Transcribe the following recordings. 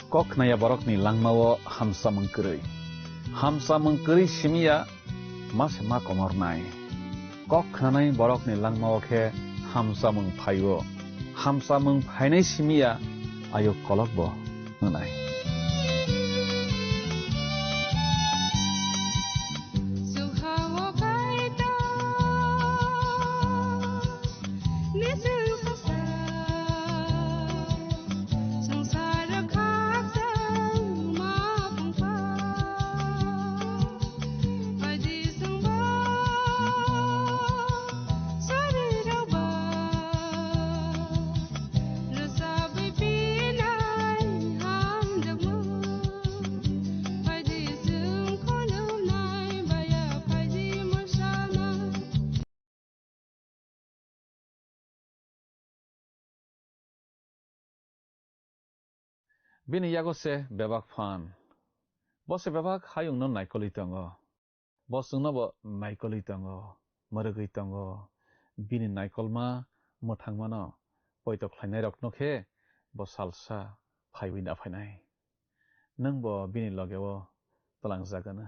Koknaya borokni langmao hamsa mengkeri simia mas ma komornai koknanai borokni langmao ke hamsa mengphayo hamsa mengphainai simia ayo kolokbo ngai bini yago se bebak fan bo se bebak hayung no naikoli tango bo sungno bo naikoli tango marugui tango bini naikolma mothangma no poito khlainai rok no khe bo salsa phaiwi na phainai nang bo bini logeo talangjagana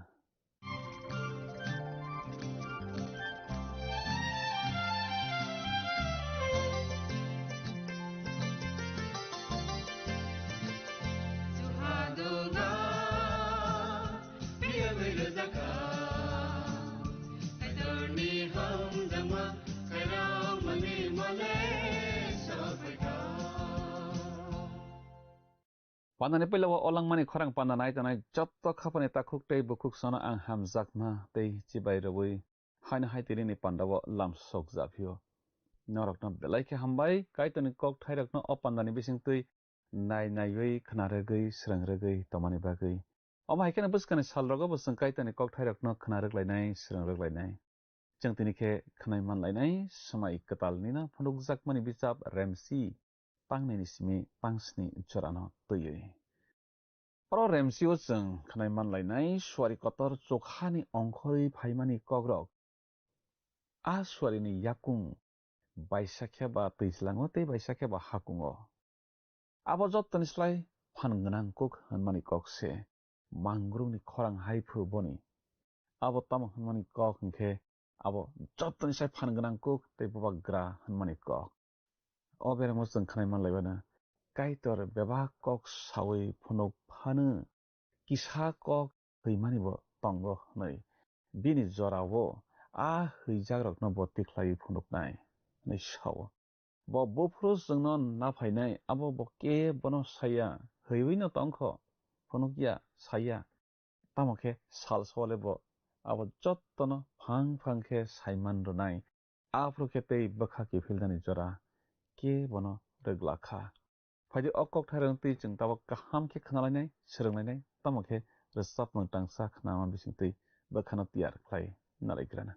Pandan ipil lawa olang mani khorang pandan ai tanai jotto khapani takhuk tei bukuk sono ang hamjakma tei chibai rawi haina haitiri ni pandawo lamsok japio norokno belaike hambai kaitoni kok thairokno o pandani bisingtui nai khnaragui srangragui tomani bagui oma haikena buskani salrogo busung kaitoni kok thairokno khnaraklainai srangraklainai jangtini khe khnai manlainai samai katalni na phunukjakmani bichap remsi pangni simi pangsni jorano tuyui Pro remsio jeng khnai manlainai swari kotor chokhani ongkhoi phaimani kogrok a swarini yakung baisakhe ba twijlango tei baisakhe ba hakungo abo jottoni slai phangnang kok hanmani kokse mangrungni khorang haipu boni abo tamo hanmani kok hingkhe abo jottoni slai phangnang kok tei bobagra hanmani kok oberamo jeng khnai manlaibana kaitor bebak kok sawi phunuk phanu kisa kok hwimanibo tongo nei bini jorawo a hwijak bo tiklai phunuknai nei sawo bo bofru jengno naphainai abo bo ke bono saya hwiwi no tongkho phunukya saya tamokhe sal sole bo abo jottono phang khe saiman runai afrukhe tei bakhaki phildani jora ke bono reglakha Faidi okok thairang tui jeng tabo kaham khe khnalainai sranglainai tamokhe resap tangsa khnama bisingtui bakhano tiyar khlai nalaikrana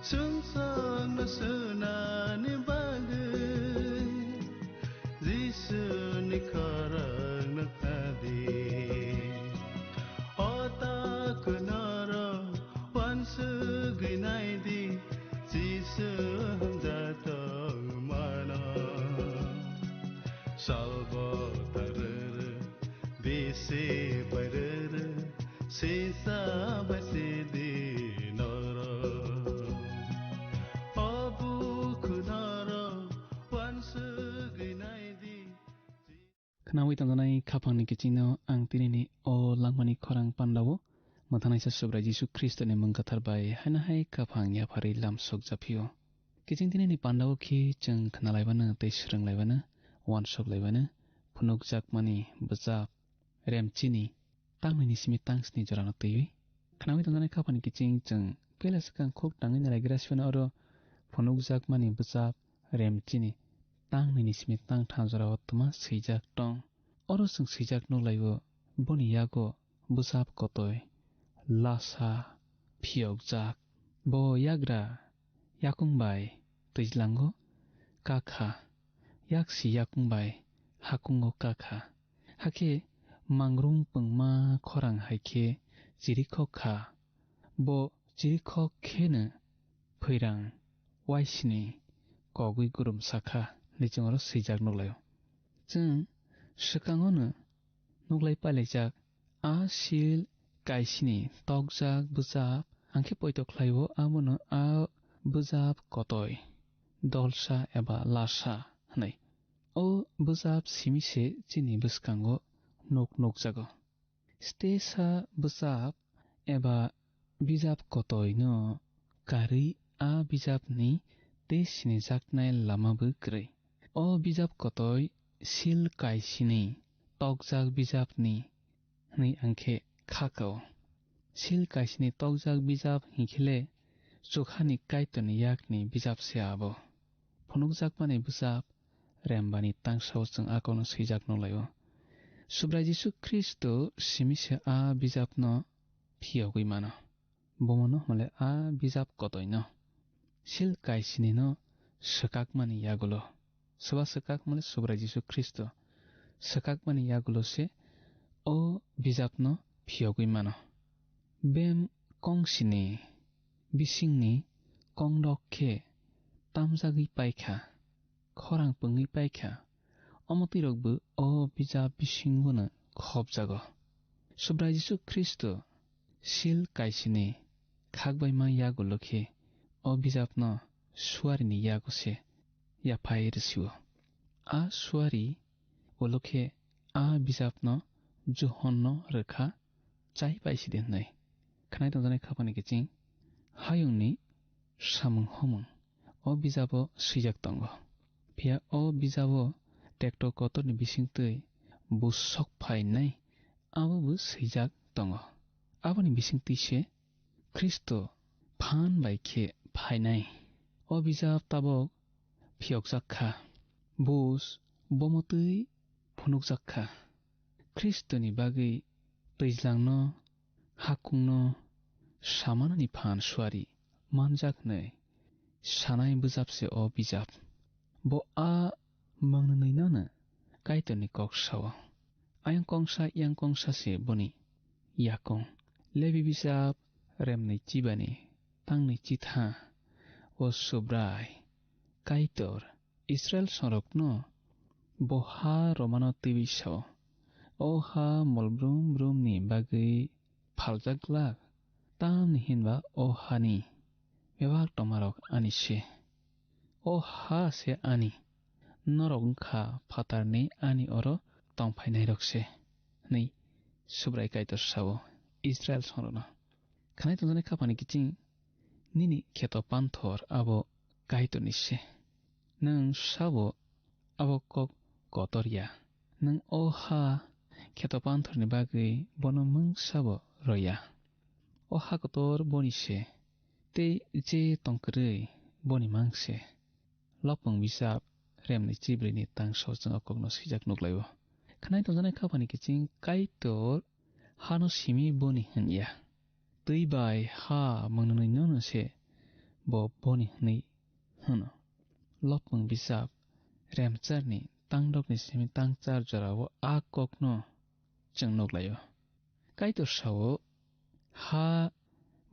Sung sung na sunani bagu Jisu ni karang nakadi Ota kunara wansu ginai di Jisu hamdata mana Salva tarer bese barer sesa base di nara Abu kunara wansu ginai di Kanawi tandanai kapang ni kecino ang tinini o langmani korang pandawo matanai sa sobra Yesus Kristo ni mengkatar bai hanahai kapang ya pari lam sok japio kecing tinini pandawo ki jeng kenalai bana tei sereng lai bana wan sok lai bana punuk jak mani bezap rem chini tang ni simi tang sni jorano tei kanawi tandanai kapang ni kecing jeng pela sekang kok tangin lai grasfana oro punuk jak mani bezap rem chini tang ni simi tang thanjara otma seijak tong oro sung seijak no laibo boni yago busap kotoi lasa phiok jak bo yagra yakung bai tujlango kakha yaksi yakung bai hakungo kakha hake mangrung pungma khorang haike jirikho kha bo jirikho khene phairang waisini kogui gurum sakha nichingo seijak noglayo jeng sekangono noglai palaijak a sil kaisini tokjak bujap angke poito khlaibo amono a bujap kotoi dolsa eba lasa hanai o bujap simise chini buskango nokjago stesa bujap eba bijap kotoi no kari a bijap ni te sini jaknai lama bukrei o bijap kotoi sil kaisini tokjak bijap ni ni angke khakao sil kaisini tokjak bijap hinkile chokhani kaitoni yakni bijap se abo phunukjak mani bijap rembani tangsao chung akono seijak nolayo subra Jesu Kristo simise a bijap no phiogui mano bomono male a bijap kotoi no sil kaisini no sekak mani yagulo soba sekak mani subra Jesu Kristo sekak mani yagulo se o bijap no phiogui mano bem kongsini bisingni kongrokhe tamjagui paikha khorang pungui paikha omotirokbu o bijap bisingono khopjago subra Jesu Kristo sil kaisini khakbaima yagulokhe o bijap no suarini yagose yapai resiwo a suari olokhe a bijap no johonno rekha chai paisiden nai khnai tongjane khapani keching hayungni samung homung o bijabo sijak tongo pia o bijabo tekto kotorni bisingtui busok phainai abo bu sijak tongo aboni bisingti se Kristo phan baikhe phainai o bijap tabok phiokjakha bus bomotui phunukjakha Kristoni bagui twijlangno hakungno samanani phan suari manjaknai sanai bujapse o bijap bo a mangnai nana kaitoni koksawo ayang kongsa se boni yakong lebi bijap remni chibani tangni chitha o subrai kaitor Israel sorokno boha romano tibisaw o ha molbrum brum ni bagui phaljaklak tam ni hinba o hani bebak tomarok ani se o ha se ani norok kha phatarni ani oro tongphainai rokse nei subrai kaitor sawo Israel sorono khanai tonjane khapani kiching nini kheto panthor abo kaitor nisse nang sabo abo kok kotoria nang o ha kheto panthor ni bagui bonomung sabo roya o ha kotor bonise te je tongkrei boni mangse lopong bisap remni chibrini tangso changa kokno sijak nuklayo khanai tonjane khapani kiching kaitor hano simi boni hanya tui bai ha mangnai nono se bo boni hnei hano lopong bisap remcharni tangdok ni simi tang char jarao a kokno chang noglayo kaito sao ha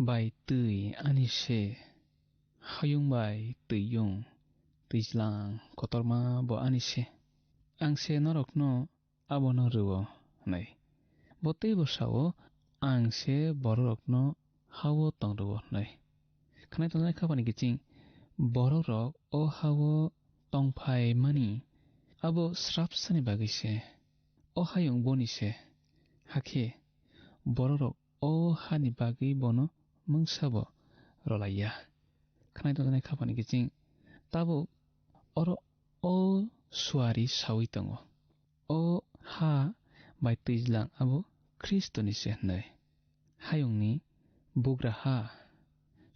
bai tui ani se hayung bai tuyung tijlang kotorma bo ani se ang se norokno abono ruo nei botei bo sao ang se borokno hawo tongruo nei khnai tongnai khapani kiching borok o hawo tongphai mani abo srapsani bagise o hayung boni se hakhe borok o hani bagi bono mungsabo rolaya khnai tongnai khapani kiching tabo oro o suari sawi tongo o ha bai tijlang abo kristoni se nei hayungni bugraha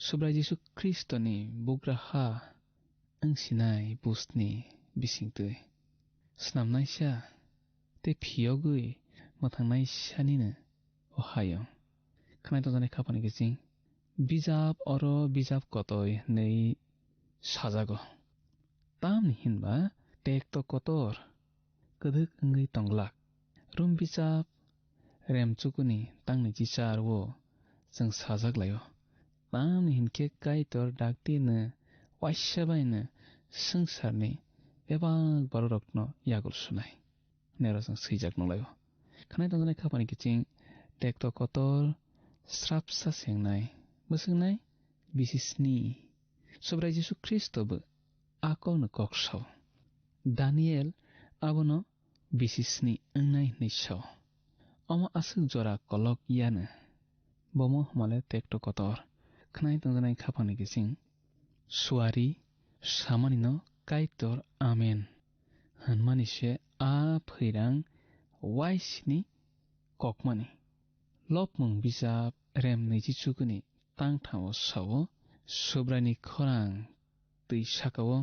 subra Jesu kristoni bugraha angsinai busni bisingtui snamnai sha te phiyogui mathangnai sanina o hayung khnai tongnai khapani kiching bijap oro bijap kotoi nei sajago tamni hinba tekto kotor keduk angui tonglak rum bijap remchukuni tangni jicharwo jeng sajaklayo tamni hinke kaitor daktina waishabaina sangsarni ebang borokno yagul sunai nero jeng sijak nolayo khnai tongnai khapani kiching tekto kotor srapsa sengnai busungnai bisisni sobrai Jesu Kristo bo akong no koksau Daniel abono bisisni angnai nisau omo asuk jora kolok yana bomo male tekto kotor khnai tongnai khapani kiching suari samani no kaitor amen hanmani se a phairang waisini kokmani lopmung bijap rem neji chukuni tangthamo sao subrani khorang tui sakao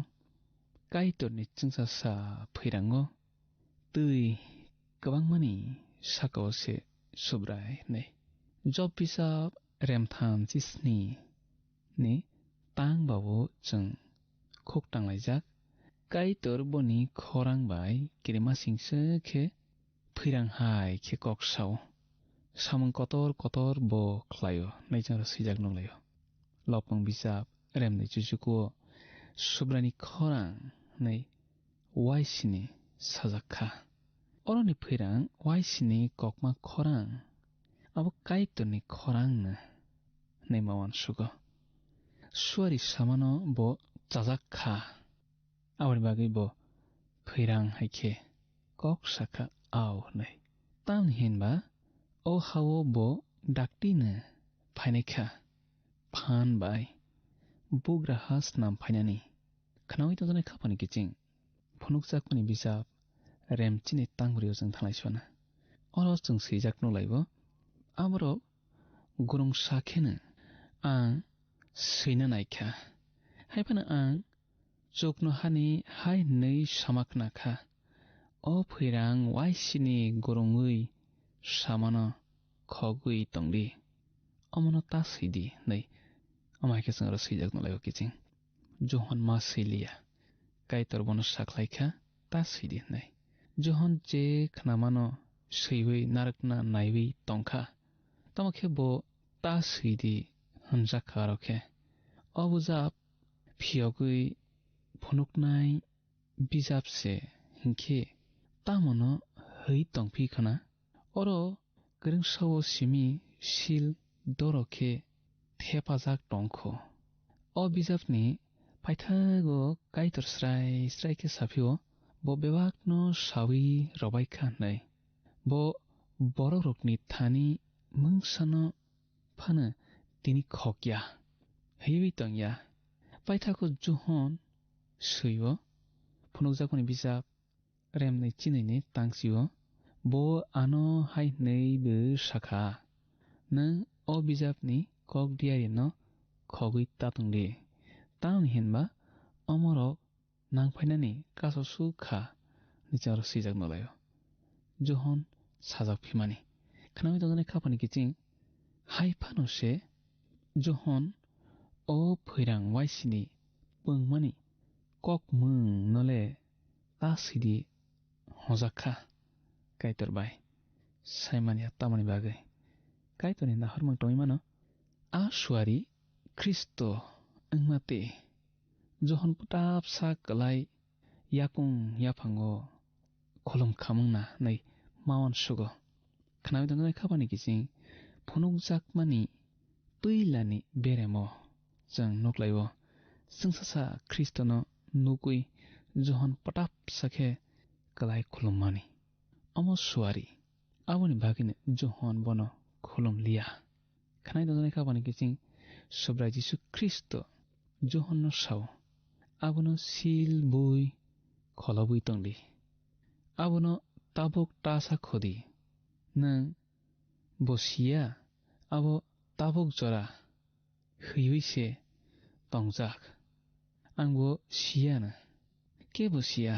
kaitorni chungsa phairang tui kabangmani sakao se subrai nei job bijap remtham chisni ni tangbawo jeng khok tanglaijak kaitor boni khorang bai kirimasingse khe phairang hai khe koksao samung kotor kotor bo khlaio naijang sijak nonglayo lopmung bijap remni chuchuko subrani khorang nei waisini sajakha oroni phairang waisini kokma khorang abo kaitorni khorang na nei mawan sugo suari samano bo chajakha aboni bagui bo phairang haikhe kok sakha au nei tamni hinba o hawo bo daktina phainaikha phan bai bugraha snam phainani khnawi tongnai khapani kiching phunukjakmani bijap remchini tangrio jeng thalaisona oro jeng sijak nolaibo aboro gurung sakhena ang sina naikha haifana ang chokno hani hai nei samakna kha o phairang waisini gorongui samana khogui tongdi amono ta sidi nei amai ke sangra sijak nolayo kiching johan ma silia kaitor bono saklaikha ta sidi nei johan je khnamano seiwi narakna naiwi tongkha tamokhe bo ta sidi hanjakha rokhe obujap phiyogui phunuknai bijapse hinkhe tamono hei tongphi khana oro gringsawo simi sil dorokhe thepajak tongkho o bijapni paithago kaitor srai khe saphio bo bebakno sawi robaikha nei bo borokni thani mungsano phana tini khokya heiwi tongya paithako johon suiwo phunukjakmani bijap remni chinini tangsiwo bo ano hai nei bu sakha nang o bijapni kok diari no khogui tatungdi tamni hinba amorok nangphainani kasosu kha nicharo sijak nolayo johon sajak phimani khnawi tongnai khapani kiching haifano se johon o phairang waisini pungmani kokmung nole ta sidi hojaka kaitor bai saimania tamani bagai kaitor ni nahar mang tongi mano a suari Kristo engmate johon putap sa kalai yakung yapango kolom khamung na nei mawan sugo khnawi dangna khabani kising phunuk jakmani tuilani beremo jang noklaiwo sungsasa Kristono nukui johon patap sakhe kalai khulumani amo suari aboni bagine johon bono khulum liya khnai dangna khabani kising sobra Jisu Kristo johon no saw abono sil bui kholabui tongdi abono tabuk tasa khodi nang bosia abo tabuk jora hiyuise tongjak angbo siana ke bosia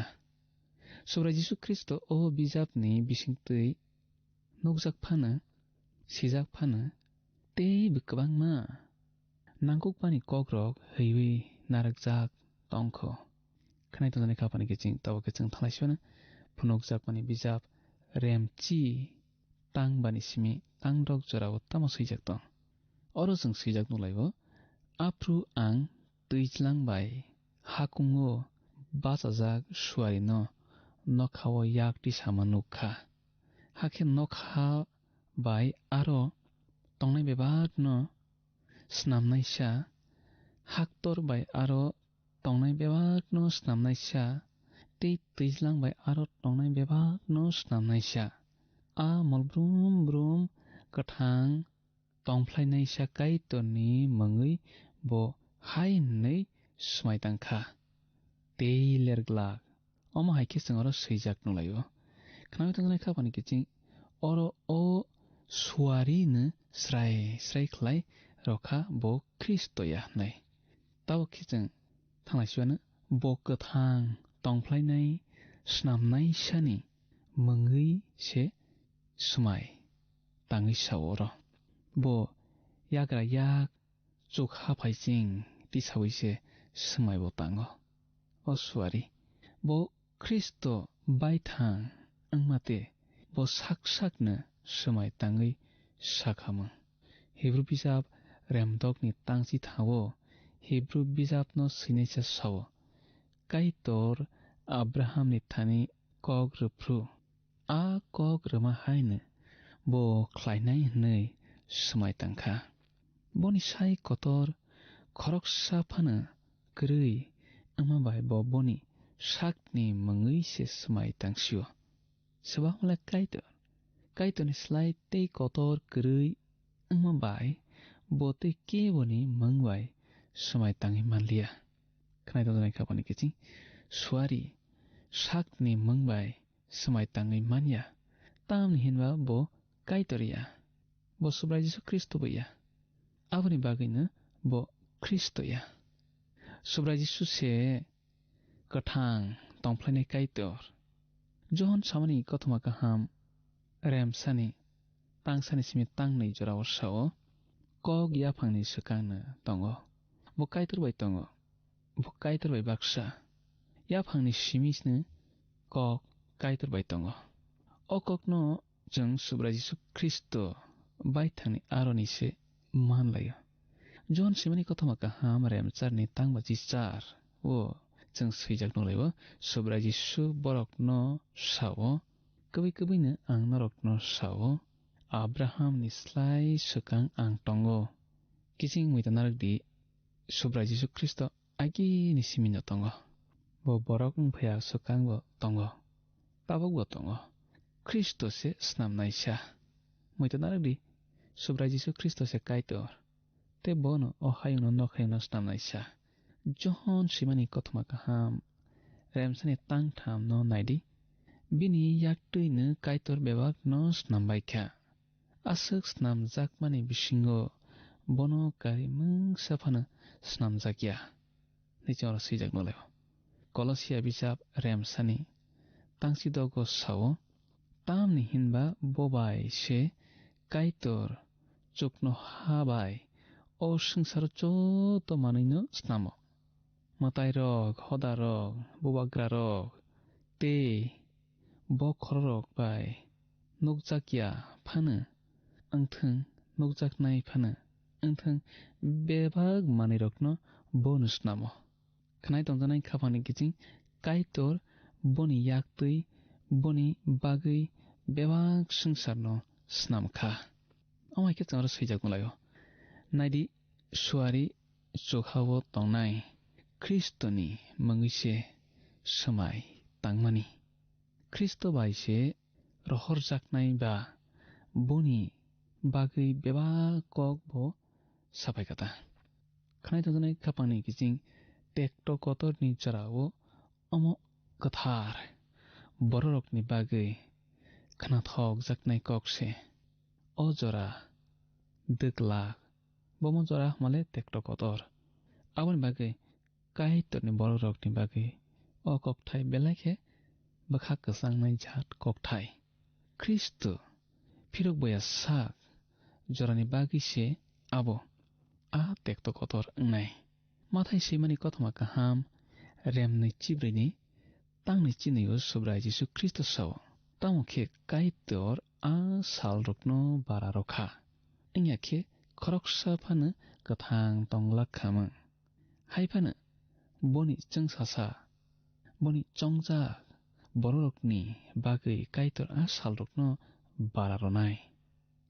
sobra Jisu Kristo o bijapni bisingtui nukjak phana sijak phana tei bwkabangma nangkukmani kogrok hiyui narakjak tongkho khnai tonjani khapani kiching tabo kiching thalaisona phunukjakmani bijap remchi tangbani simi tangrok jorao tamo swijak tong oro jeng swijak nulaibo apru ang tuijlang bai hakungo bachajak suari no nokhao yakti sama nukha hakhe nokha bai aro tongnai bebat no snamnaisa haktor bai aro tongnai bebat no snamnaisa tei tuijlang bai aro tongnai bebat no snamnaisa a molbrum brum kathang tongphlainaisa kaitorni mangui bo hainei smaitangkha tei lerglak omo haike singoro swijak nulayo khnawi tongnai khapani kiching oro o suari ne srai srai khlai rokha bo Kristoya nai tabo kiching thanglaisiwana bo kathang tongphlainai snamnai sani mangui se smai tangi saworo bo yagra yak chokha phaising tisawise smai bo tango o suari bo Kristo baithang angmate bo sak-sakna smai tangi sakhamung Hebrew bijap remdokni tangsi thawo Hebrew bijap no sinaisa sawo kaitor Abraham ni thani kok rupru a kok rama haine bo khlainai hnei smai tangkha boni sai kotor khoroksa phana krui ama bai bo boni sakni mangui se smai tangsio sabamla kaitor ni slai tei kotor krui ama bai bo te ke boni mangbai smai tangi manlia khnai dodonai khapani kiching suari sakni mangbai smai tangi manya tamni hinba bo kaitoriya bo sobra Jisu Kristo boya aboni bagina bo Kristoya sobra Jisu se kathang tongphlainai kaitor johon samani kothoma kaham remsani tangsani simi tangnei jorao sao kok yaphangni swkangna tongo bo kaitor bai tongo bo kaitor bai baksa yaphangni simisne kok kaitor bai tongo o kokno jeng sobra Jisu Kristo baithangni aroni se manlayo john simani kothoma kaham remcharni tangba jichar o jeng swijak nolaibo sobra Jisu borok no sao kubui no ang norok no sao Abraham ni slai swkang ang tongo kising muita narakdi sobra Jisu Kristo agi ni simino tongo bo borok ngphaya swkang bo tongo tabok bo tongo Kristo se snamnaisa muita narakdi sobra Jisu Kristo se kaitor te bono o hayung no nokhayung no snamnaisa johon simani kothoma kaham remsani tangtham no naidi bini yaktui no kaitor bebak no snambaikha asuk snamjakmani bisingo bono karimung saphana snamjakya nichoro swijak nolaibo Kolosia bijap remsani tangsi dogo sao tamni hinba bobai se kaitor chukno habai o sangsar joto manino snamo matai rok hoda rok bobagra rok te bo khorok bai nukjakya phano angthung nukjaknai phano angthung bebag manirokno bonus namo khnai tongjanai khapangni kiching kaitor boni yaktui boni bagui bebag sangsarno snamkha amai ke chara swijak mulayo naidi suari chokhawo tongnai kristoni mangise samai tangmani kristo baise rohor jaknai ba boni bagui bebag kok bo sapai kata khnai tongjanai khapangni kiching tekto kotorni jarao omo kathar bororokni bagui khnathok jaknai kokse o jora deklak bomo jora male tekto kotor aboni bagui kaitorni bororokni bagui o kokthai belakhe bakha kasangnai jhat kokthai kristo phirok boya sak jorani bagui se abo a tekto kotor ngnai mathai simani kothoma kaham remni chibrini tangni chiniyo sobrai jisu kristo sao tamokhe kaitor a salrokno bara rokha ingakhe khoroksa phano kathang tonglak khama haifano boni changsasa boni chongjak bororokni bagui kaitor a salrokno bara ronai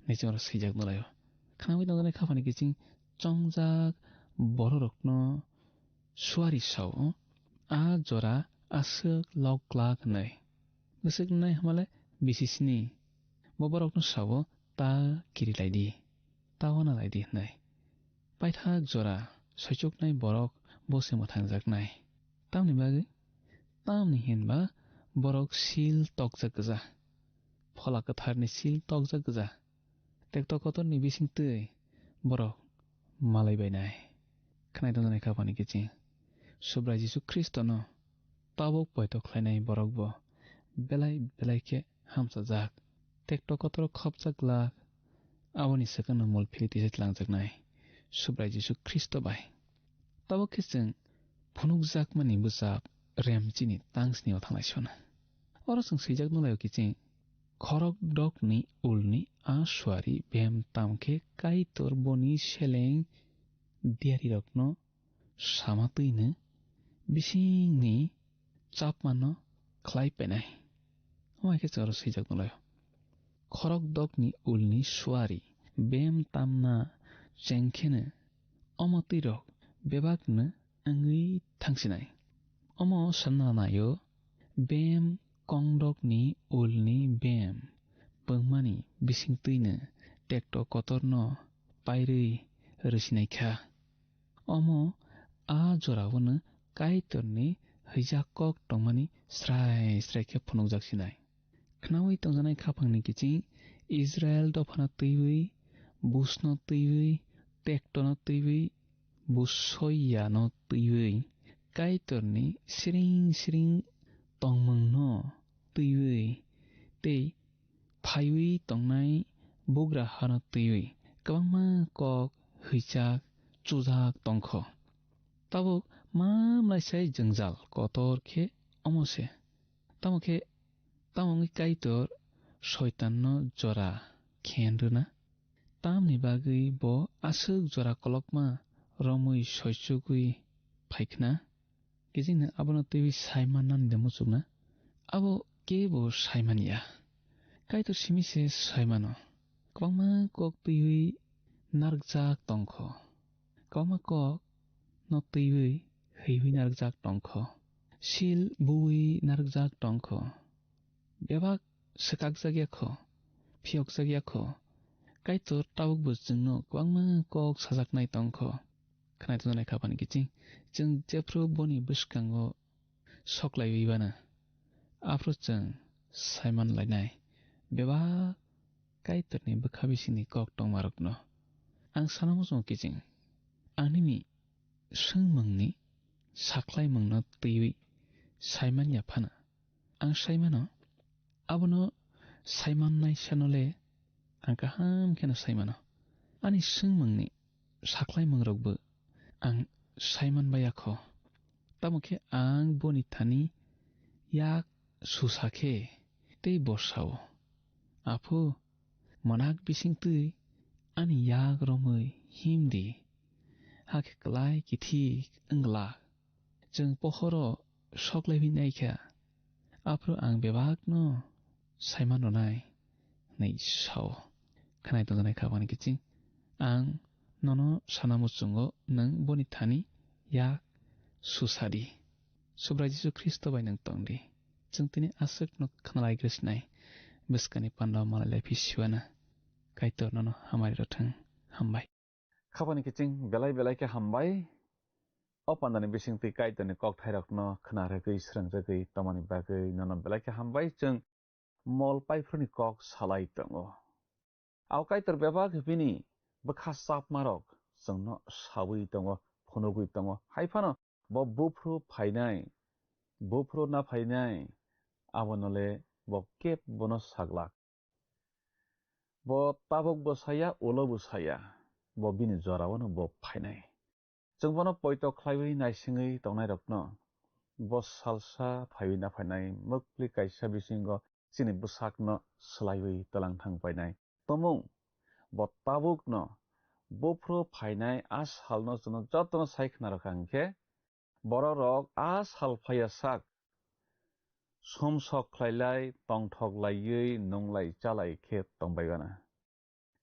nechora sijak nolayo khanawi tongjanai khapani kiching chongjak bororokno suari sao a jora asuk loklak nei gusuk nai hamale bisisni boborokno sao ta kirilaidi tawana laidi nei paithak jora soichoknai borok bose mothangjak nai tamni bagui tamni hinba borok sil tokjak gja phola katharni sil tokjak gja tekto kotorni bisingtui borok malai bainai khnai tongjanai khapani kiching sobrai jisu kristo no tabok poito khlainai borok bo belai belai ke hamsajak tekto kotor khopjak lak aboni sakano mol philiti langjak nai sobrai jisu kristo bai tabok ke cheng phunukjak mani bujap remchini tangsni othangnai sona oro chung sijak nulayo kiching khorok dokni ulni a suari bem tamkhe kaitor boni seleng diari rokno samatuino bisingni chapmano khlai penai amai ke chara sijak nulayo khorok dokni ulni suari bem tamna chengkhene omoti rok bebakno angui thangsinai omo sanna nayo bem kongdokni ulni bem pengmani bisingtuino tekto kotorno pairui rusinaikha omo a jorawono kaitorni hijakok tongmani srai srai khe phunukjak sinai khnawi tongjanai khapangni kiching Israel dofana tuiwi busno tuiwi tektono tuiwi busoya no tuiwi kaitorni siring siring tongmungno tuiwi tei phaiwi tongnai bugra hano tuiwi kwbangma kok hwijak chujak tongkho tabuk mamlaisai jangjal kotor khe omose tamokhe tamongni kaitor shaitanno jora khenruna tamni bagui bo asuk jora kolokma romui soichugui phaikna kijing abono tuiwi saimanani demuchukna abo kebo saimania kaitor simise saimano kwbangma kok tuiwi narjak tongkho kwbangma kok no tuiwi heiwi narjak tongkho sil buwi narjak tongkho bebak sakakjak yakho phiyokjak yakho kaitor tabuk bo chungno kwbangma kok sajaknai tongkho khnai tongjanai khapani kiching chung jefru boni bwskango soklaiwi bana afro chung saiman lainai bebak kaitorni bwkha bisingni kok tongmarokno ang sanamo chung kiching anini sungmungni saklaimungno tuiwi saimanya phana ang saimano abono saimannai sanole ang kaham kheno saimano ani sungmungni saklaimungrokbo ang saiman bayakho tamokhe ang boni thani yak susakhe tei borsao apo manak bising tui ani yag romoi himdi hak klai kithi engla jeng pohoro soklai naikha apro ang bebak no saiman ronai nei sao khanai tonjanai khabani kiching ang nono sanamuchungo nang boni thani yak susadi subrai Jesu Kristo bai nang tongdi jeng tini asuk no khnalai grisnai biskani panda malalai pisiwana kaitor nono hamari rothang hambai khabani kiching belai belai ke hambai o pandani bising tui kaitoni kok thairok no khnaregui srangjagui tamani bagui nono belai ke hambai jeng mol paifroni kok salai tongo au kaitor bebak bini bkha sap marok jengno sawi tongo phunugui tongo haifano bo bufru phainai bufru na phainai abonole bo kep bono saglak bo tabok bo saya ulo bo saya bo bini jorao no bo phainai jeng bono poito khlaiwi naisingui tongnai rokno bo salsa phaiwi na phainai mukli kaisa bisingo chini bwsakno slaiwi talang painai tomung bo tabuk no bufru phainai a salno jono jotono saikna rok angkhe borok a sal phaya sak somsok khlailai tongthoklaiwi nunglai chalai khe tongbaigana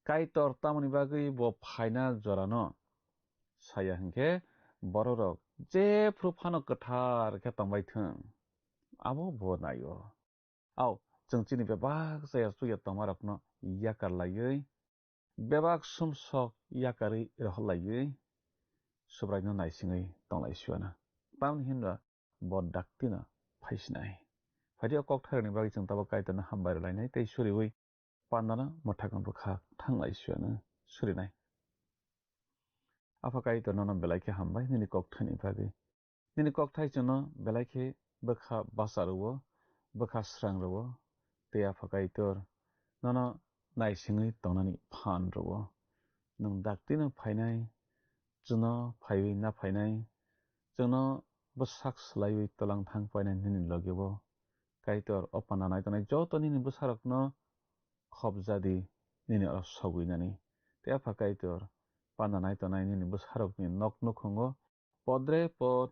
kaitor tamoni bagui bo phaina jorano saya hingkhe borok jefru phano kwthar khe tongbai thung abo bo naio au jeng chini bebak jaya chuya tongmarokno yakarlaiwi bebak somsok yakari rohlaiwi subraino naisingui tonglai siwana tamni hinba bo daktino phaisinai phaitio kok thairokni bagui jeng tabo kaitorno hambai lainai tei suriwi pandano mwthakam bwkha thanglai siwana surinai afa kaitor nono belai khe hambai nini kok thaini bagui nini kok thai jono belai khe bwkha basarwo bwkha srangrwo tei afa kaitor nono naisingui tongnani phan rwo nung daktino phainai jono phaiwi na phainai jono bwsak slaiwi talang painai nini logeo kaitor o panda naitonai joto nini bwsarokno khopjadi nini oro sogwinani tei afa kaitor panda naitonai nini bwsarokni nok nukhungo podre pod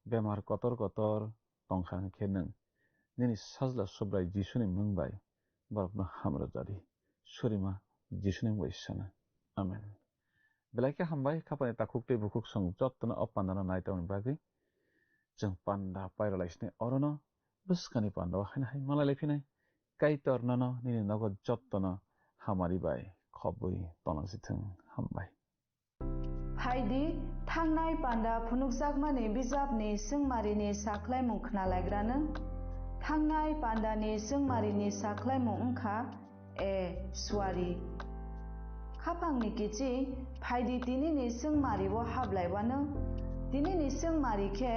bemar kotor kotor tongkha hingkhe nung nini sajla subrai Jisuni mung bai borokno hamrojadi surima Jisuni mung bai sana amen belai khe hambai khapani takhuk tei bukhuk song jotono o pandano naitongni bagui jeng panda pairalaisnai orono bwskani panda haina hai malalai phinai kaitor nono nini nogo jotono hamari bai khopui tonasithung hambai Haidi thangnai panda phunukjakmani bijapni sungmarini saklaimung khnalaigrano thangnai pandani sungmarini saklaimung wngkha a swari khapangni kichi phaidi tinini sungmario hablaiwano tinini sungmari khe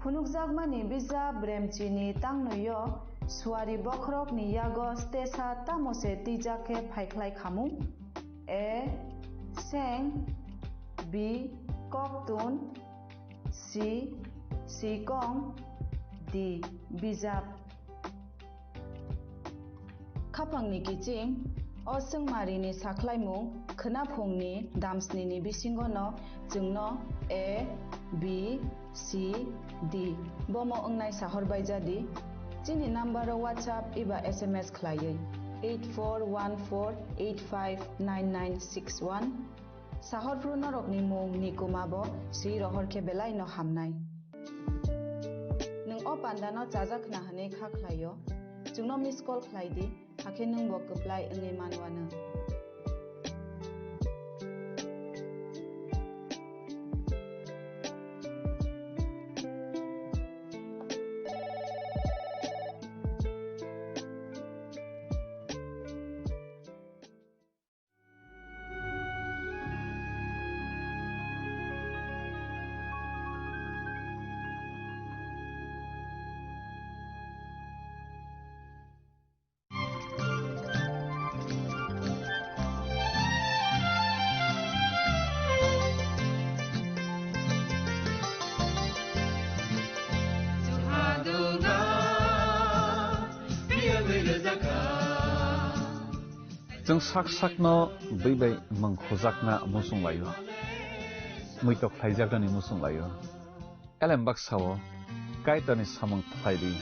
phunukjakmani bijap remchini tangnoyo swari bokhorokni yago stesa tamose tijak khe phaikhlai khamung a seng B koktun C sikong D bijap khapangni kiching o sungmarini saklaimung khwnapungni damsnini bisingono jungno A B C D bomo ongnai sahorbai jadi chini numbero WhatsApp iba SMS khlaiwi 8414859961 Sahorpru norokni mung nikumabo Sri rohorke belai no hamnai Nung o pandano chajakna hane kha khlaio jungno miss call khlaidi hakhe nung bo kuplai ngai manwana जों sak sakno बै mangkhojakna musung layo muitok thaijagani musung layo elem baksao kaitani samung thaidi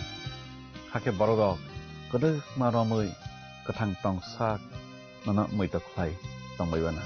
hake borok kodok maromui kathang tongsak nana muitok thai tongbaibana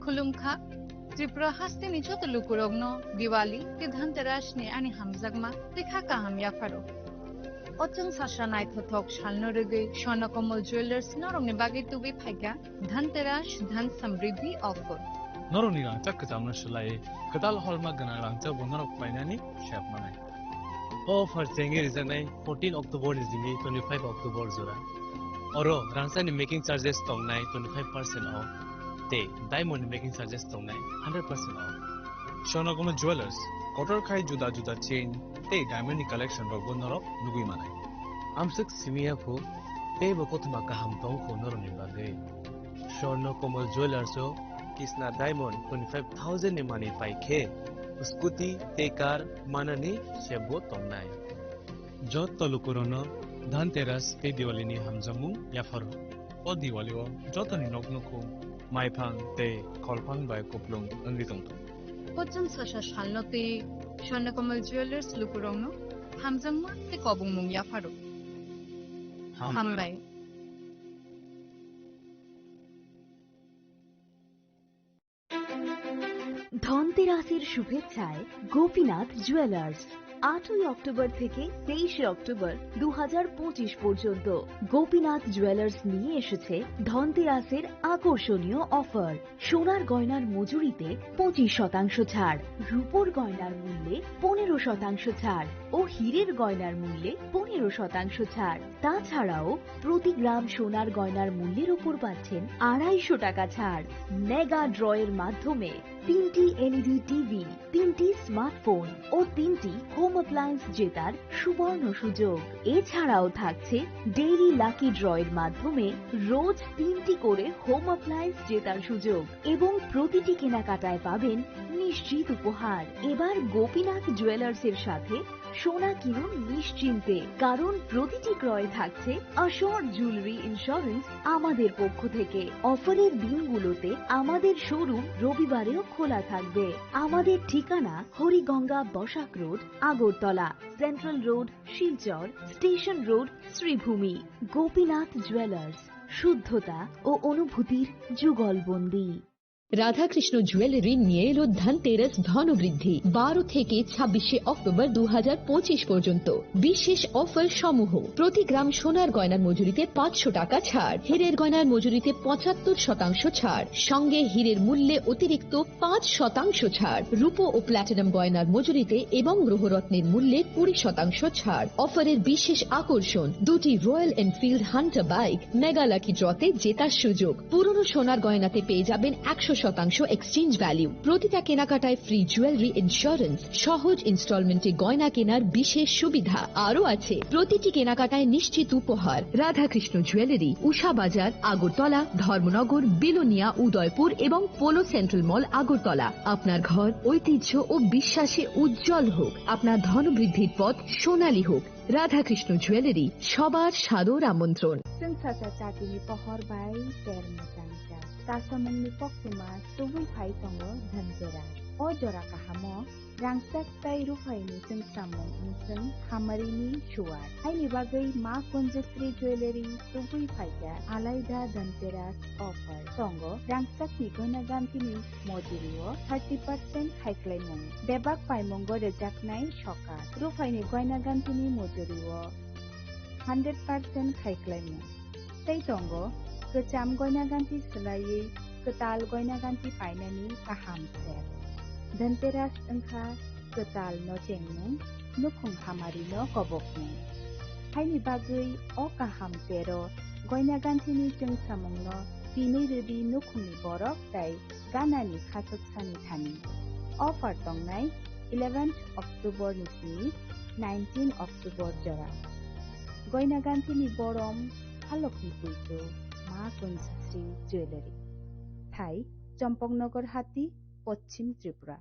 खुलुमखा Tripura हास्तेनि चतलुकुरगनो Diwali ते धनतेरस ने आनि हामजागमा रेखा काहाम याफारो अचंग साशानाय थथक शालनो रगै स्वर्णकमल jewellers नरंनि बागै तुबि फाइगा धनतेरस धन समृद्धि offer नरंनि रांचा कजामनो सोलाय कदाल हलमा गना रांचा बनरक फाइनानि शेप मानाय ऑफर चेंगे रिजनाय 14 अक्टोबर जिनि 25 अक्टोबर जोरा अरो रांचानि मेकिंग चार्जेस तंनाय 25% ऑफ ते डायमंड मेकिंग चार्जेस तंनाय 100% ऑफ स्वर्णकमल ज्वेलर्स कटर खाय जुदा जुदा चेन ते डायमंड कलेक्शन रो बनरक लुगै मानाय आमसक सिमियाखौ ते बकथमा काहाम तंखौ नरंनि बागै स्वर्णकमल ज्वेलर्स कृष्णा डायमंड 25,000 नि मानि पाइखे स्कूटी ते कार माननी शेबो तंगनाय जत तलुकुरनो धनतेरस ते दिवालीनि हामजामुं याफारो ओ दिवालीओ जतनि नकनुखौ माइफां ते खलफां बाय कुप्लुं अंगि दंतो पचन साशा शालनते स्वर्णकमल ज्वेलर्स लुकुरंनो हामजांमा ते कबुंमुं याफारो हामबाय ধনতেরাসের শুভেচ্ছায় গোপীনাথ জুয়েলার্স 8ই অক্টোবর থেকে 23শে অক্টোবর 2025 পর্যন্ত গোপীনাথ জুয়েলার্স নিয়ে এসেছে ধনতেরাসের আকর্ষণীয় অফার। সোনার গয়নার মজুরিতে 25% ছাড়, রূপোর গয়নার মূল্যে 15% ছাড় ও হীরের গয়নার মূল্যে 15% ছাড়। তাছাড়াও প্রতি গ্রাম সোনার গয়নার মূল্যের উপর পাচ্ছেন 250 টাকা ছাড়। মেগা ড্রয়ের মাধ্যমে 3টি এলইডি টিভি, 3টি স্মার্টফোন ও 3টি হোম অ্যাপ্লায়েন্স জেতার সুবর্ণ সুযোগ। এছাড়াও থাকছে ডেইলি লাকি ড্রয়ের মাধ্যমে রোজ 3টি করে হোম অ্যাপ্লায়েন্স জেতার সুযোগ এবং প্রতিটি কেনাকাটায় পাবেন নিশ্চিত উপহার। এবার গোপীনাথ জুয়েলার্সের সাথে সোনা কিনুন নিশ্চিন্তে, কারণ প্রতিটি ক্রয়ে থাকছে অ্যাশোর্ড জুয়েলারি ইন্স্যুরেন্স আমাদের পক্ষ থেকে। অফারের দিনগুলোতে আমাদের শোরুম রবিবারেও খোলা থাকবে। আমাদের ঠিকানা Hariganga Basak road, Agartala, central road, Silchar, station road, Sribhumi. Gopinath jewellers, শুদ্ধতা ও অনুভূতির যুগলবন্দী। রাধাকৃষ্ণ জুয়েলারি নিয়ে এলো ধনতেরাস ধনবৃদ্ধি 12 থেকে 26শে অক্টোবর 2025 পর্যন্ত বিশেষ অফার সমূহ। প্রতি গ্রাম সোনার গয়নার মজুরিতে 500 টাকা ছাড়, হীরের গয়নার মজুরিতে 75% ছাড়, সঙ্গে হীরের মূল্যে অতিরিক্ত 5% ছাড়, রূপো ও প্ল্যাটিনাম গয়নার মজুরিতে এবং গ্রহরত্নের মূল্যে 20% ছাড়। অফারের বিশেষ আকর্ষণ, 2টি Royal Enfield Hunter bike mega lucky ড্রতে জেতার সুযোগ। পুরনো সোনার গয়নাতে পেয়ে যাবেন 100% এক্সচেঞ্জ ভ্যালু। প্রতিটা কেনাকাটায় ফ্রি জুয়েলারি ইন্স্যুরেন্স, সহজ ইনস্টলমেন্টে গয়না কেনার বিশেষ সুবিধা আরও আছে। প্রতিটি কেনাকাটায় নিশ্চিত উপহার। রাধাকৃষ্ণ জুয়েলারি, উষা বাজার, আগরতলা, ধর্মনগর, বিলোনিয়া, উদয়পুর এবং পোলো সেন্ট্রাল মল, আগরতলা। আপনার ঘর ঐতিহ্য ও বিশ্বাসে উজ্জ্বল হোক, আপনার ধনবৃদ্ধির পথ সোনালী হোক। রাধাকৃষ্ণ জুয়েলারি, সবার সাদর আমন্ত্রণ। Sensasa cakini pohor bai ter mutangka. Kasamungni pokuma tubui pai tongo dhanteras. O jora kahamo rangsak tai rupaini sengsamung inseng hamarini shuar. Aini bagai ma Kunjasri Jewelry tubui paika alaida dhanteras offer. Tongo rangsak ni goina gantini mojirio 30% haiklaimung. Debak paimongo rejaknai shokar. Rupaini goina gantini mojirio 100% haiklaimung. Tei tongo kecam goina ganti selai ketal goina ganti painani kaham ser. Dhanteras engkha ketal no cengmung nukhung hamari no kobokmung. Haini bagai o kaham tero goina ganti ni jeng samung no bini rudi nukhungni borok tai ganani khatok sani thani. Offer tongnai 11 October nisini 19 October jora. Goina ganti ni borom halokni puito ma Kunjasri Jewelry. Thai Champaknagar Hati, Paschim Tripura.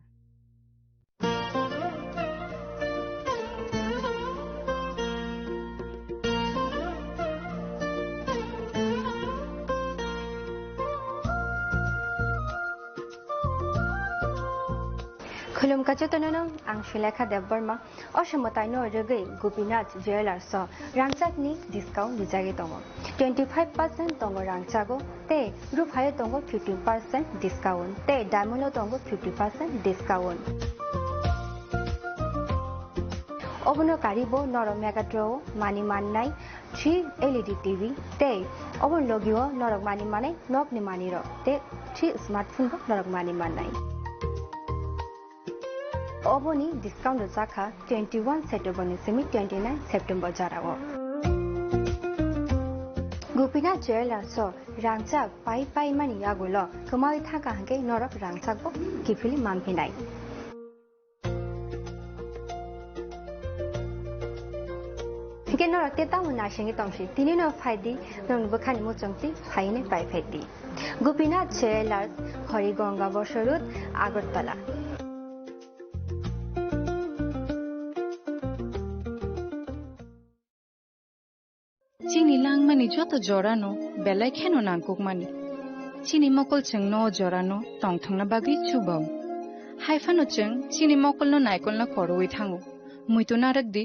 खुलुम कचतननो आं Sulekha Debbarma असमताइनो रगै Gopinath jewellers रांचाकनि discount दिजागे दङ 25% दङ रांचागो ते रुफायो दङ 15% discount ते डायमन्डो दङ 50% discount अबनो कारिबो नर मेगाट्रो मानि माननाय 3 LED टीवी ते अबन लगियो नरक मानि माने नकनि मानिरो ते 3 स्मार्टफोन नरक मानि माननाय Oboni discount zaka 21 September nisimi 29 September jarawo. Gopinath Jewelers so rangchak pai mani yagulo kemai thaka hangke norok rangchak bo kifili mampinai. Hingke norok teta muna shingi tongsi tini no faidi non bukhani mo chongti faine pai faidi. Gopinath Jewelers Horigonga Bosharut Agartala. chini langmani joto jorano belai kheno nangkukmani chini mokol chengno jorano tongthangna bagi chubau haifano cheng chini mokolno naikolna koroi thango muito narakdi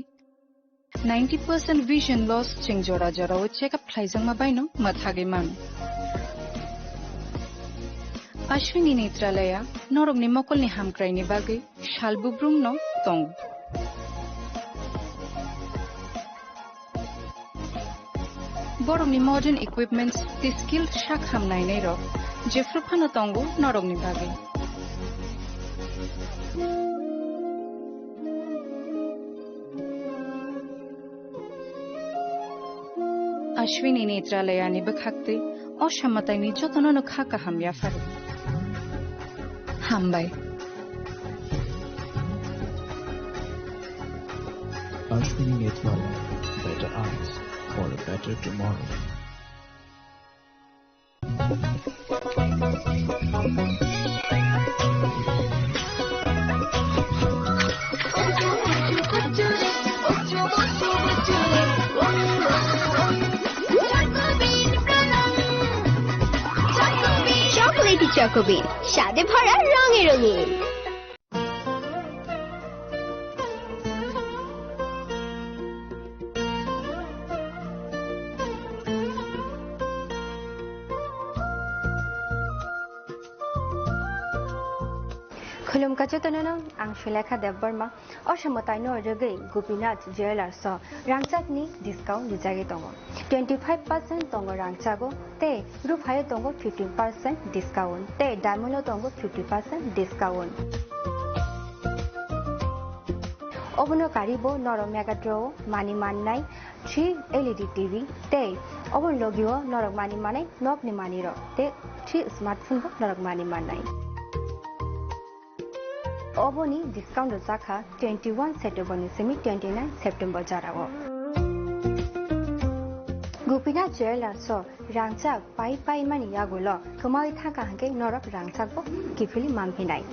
90% vision loss cheng jora o check up thaijangma baino mathage man Ashwini Netralaya norogni mokolni hamkraini bagi shalbubrumno tong Borogni modern equipments the skilled shakham nainai ro jefruphano tongo norogni bagi Ashwini Netralaya ni bakhakte oshammatai ni jotono no khaka hamya faru Hambai Ashwini Netralaya, better eyes for a better tomorrow. Chocolatey চকোবিন স্বাদে ভরা রঙে রঙিন Khulumka chotonono ang Shulekha Debbarma oshamotai no rege Gopinath Jewelers rangchak ni discount dijagi tongo 25% tongo rangchago te ruphayo tongo 15% discount te diamond tongo 50% discount Obono karibo noro megadro mani mannai 3 LED TV te obon logio norok mani manai nok ni mani ro te 3 smartphone bo norok mani manai Oboni discount zakha 21 September ni semi 29 September jarawo Gopinath Jewelers rangchak pai mani yagulo kamai thaka hanke norok rangchak bo kifili mamphinai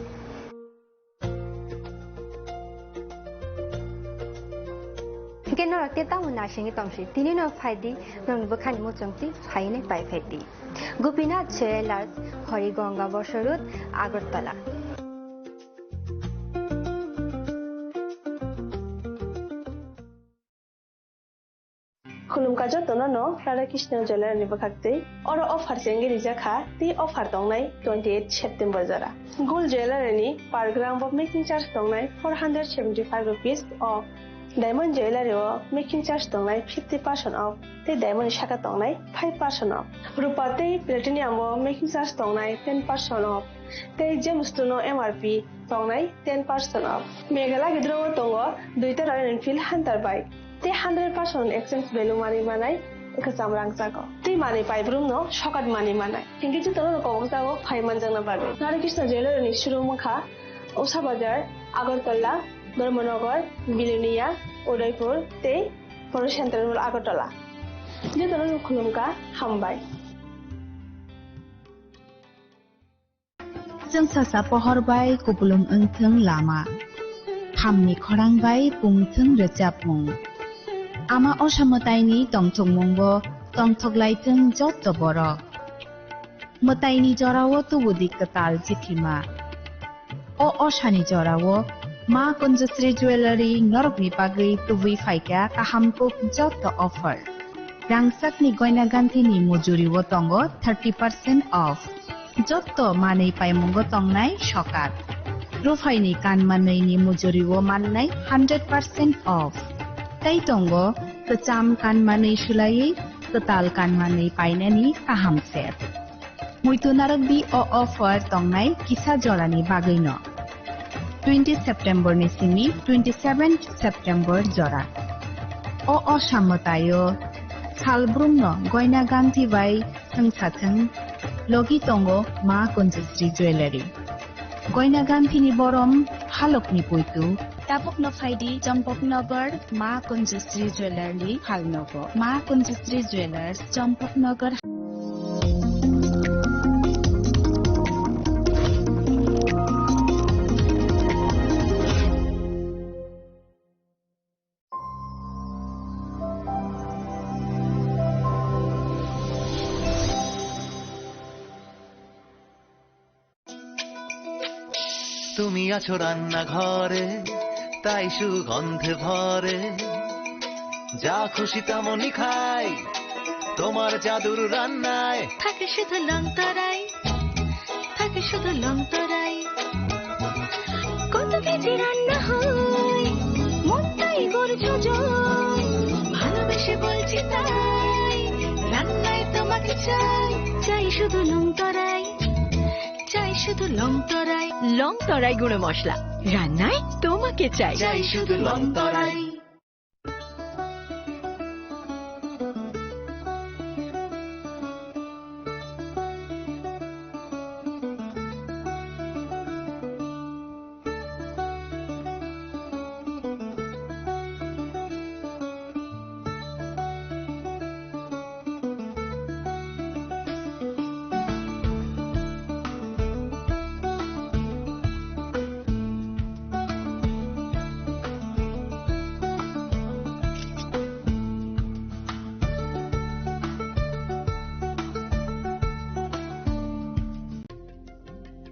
Kenno rakte tamu nashingi tongshi tini no phaidi nong bukhani mo chongti phaine pai phedi Gopinath Jewelers Horigonga Bosorut Agartala Khulumka jotonono Radha Krishna Jewelry ni bakhakte oro offer chengi rijakha ti offer tongnai 28 September jara Gold Jewelry ni per gram of making charge tongnai 475 rupees off Diamond Jewelry o making charge tongnai 50% off te diamond shaka tongnai 5% off Rupa te platinum o making charge tongnai 10% off te gemstone o MRP tongnai 10% off Meghala gidro tongo duita Royal Enfield Hunter bike te 100% exchange value money manai ekasam rangchago te money pai brumno shokat money manai hingi ju tono ko jago phai manjangna babe Radha Krishna Jewelry ni shurumukha Usha Bazar Agartala Dharmanagar Bilunia Udaipur te Poro Central Agartala ju tono khulumka hambai जों सासा पहरबाय कुबुलुम ओंथों लामा हामनि खरांबाय बुंथों रोजाबमुं आमा असामतायनि तंथंमुंबो तंथगलायथों जत बर मतायनि जरावो तुबुदि कताल जिखिमा अ असानि जरावो मा कुंजश्री jewellery नरकनि बागै तुबुइ फायका काहामको जत offer रांसाकनि गयना गान्थिनि मजुरिवो तंगो 30% of जत्तो मानै पाइमुंगो तंगनाय सकात रुफाइनि कानमानैनि मुजुरिवो माननाय 100% of तै तंगो कचाम कानमानै सुलायै कताल कानमानै पाइनानि काहाम set मुइतु नारकदि a offer तंगनाय किसा जरानि बागैनो 20 सेप्टेम्बर नि सिमी 27 सेप्टेम्बर जरा अ सामतायो सालब्रुमनो गयना गांथि बाय थंसाथं Logi tongo ma Kunjশ্রী Jewelry. Goina ganthini borom halokni puitu. Tapok no faidi Champaknagar ma Kunjশ্রী Jewelry halnogo. Ma Kunjশ্রী Jewelers Champaknagar তুমি আছো রান্না ঘরে তাই সুগন্ধে ভরে যা খুশি তেমনই খাই তোমার জাদুর রান্নায় থাকে শুধু লংতরাই থাকে শুধু লংতরাই কত কেজি রান্না হয় মনটাই করছো জয় ভালোবেসে বলছি তাই রান্নায় তোমাকে চাই চাই শুধু লংতরাই চাই শুধু লংতরাই লংতরাই গুঁড়ো মশলা রান্নায় তোমাকে চাই চাই শুধু লংতরাই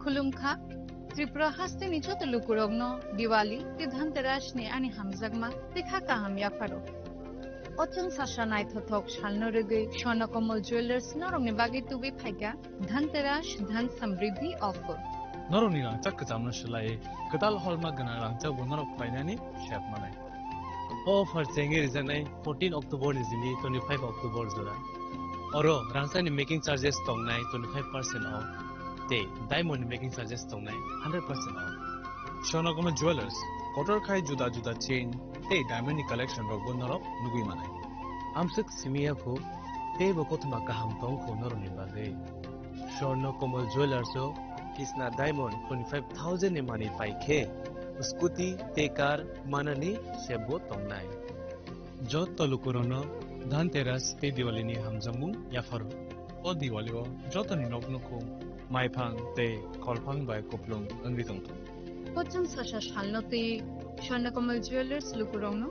खुलुमखा त्रिपुरा हास्तेनि चतुलुकुरगनो दिवाली ते धनतेरासनि आनि हामजागमा देखा काहाम याफारो अचन साशा नायथथक शालनो रगै स्वर्णकमल ज्वेलर्स नरंनि बागै तुबे फाइगा धनतेरास धन समृद्धि ऑफर नरंनि रांचा कजामनो सोलाय कदाल हलमा गना रांचा बनरक फाइनानि शेप मानाय ऑफर चेंगे रिजनाय 14 अक्टोबर जिनि 25 अक्टोबर जोरा अरो रांचानि मेकिंग चार्जेस तंनाय 25% ऑफ ते डायमंड मेकिंग चार्जेस तंनाय 100% ऑफ स्वर्णकमल ज्वेलर्स कटर खाय जुदा जुदा चेन ते डायमंड कलेक्शन रक बनरक नुगुइ मानाय आमसक सिमियाखौ ते बकतमा काहाम तंखौ नरंनि बागै स्वर्णकमल ज्वेलर्स कृष्णा डायमंड 25,000 नि मानि पाइखे स्कूटी ते कार माननी शेबो तंनाय जत तलुकुरनो धनतेरस ते दिवालीनि हामजामुं याफारो ओ दिवालीओ जतनि नकनखौ माइफां ते खलफां बाय कपलुं अंगि दंतो पचन साशा शालनते स्वर्णकमल ज्वेलर्स लुकुरंनो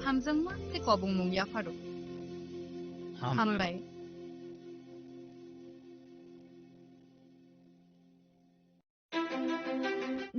हामजांमा ते कबुंमुं याफारो हामबाय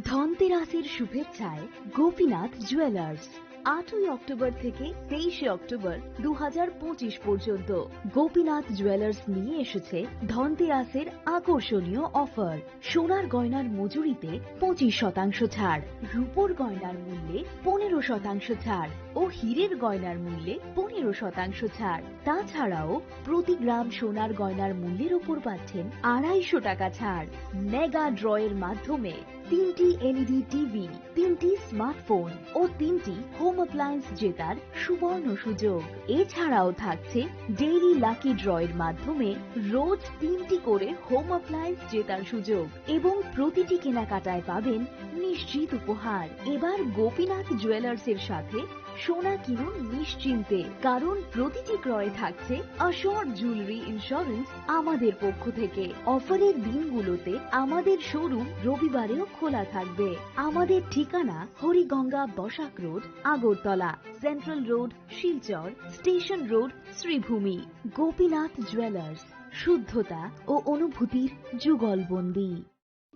ধনতেরাসের শুভেচ্ছায় গোপীনাথ জুয়েলার্স 8ই অক্টোবর থেকে 23শে অক্টোবর 2025 পর্যন্ত গোপীনাথ জুয়েলার্স নিয়ে এসেছে ধনতেরাসের আকর্ষণীয় অফার সোনার গয়নার মজুরিতে 25% ছাড় রূপোর গয়নার মূল্যে 15% ছাড় ও হীরের গয়নার মূল্যে 15% ছাড় তাছাড়াও প্রতি গ্রাম সোনার গয়নার মূল্যের উপর পাচ্ছেন 250 টাকা ছাড় মেগা ড্রয়ের মাধ্যমে 3টি এলইডি টিভি 3টি স্মার্টফোন ও 3টি হোম অ্যাপ্লায়েন্স জেতার সুবর্ণ সুযোগ এছাড়াও থাকছে ডেইলি লাকি ড্রয়ের মাধ্যমে রোজ 3টি করে হোম অ্যাপ্লায়েন্স জেতার সুযোগ এবং প্রতিটি কেনাকাটায় পাবেন নিশ্চিত উপহার এবার গোপীনাথ জুয়েলার্সের সাথে সোনা কিনুন নিশ্চিন্তে কারণ প্রতিটি ক্রয়ে থাকছে অ্যাশোর্ড জুয়েলারি ইন্স্যুরেন্স আমাদের পক্ষ থেকে অফারের দিনগুলোতে আমাদের শোরুম রবিবারেও খোলা থাকবে আমাদের ঠিকানা Hariganga Basak road Agartala central road Silchar station road Sribhumi Gopinath jewellers শুদ্ধতা ও অনুভূতির যুগলবন্দী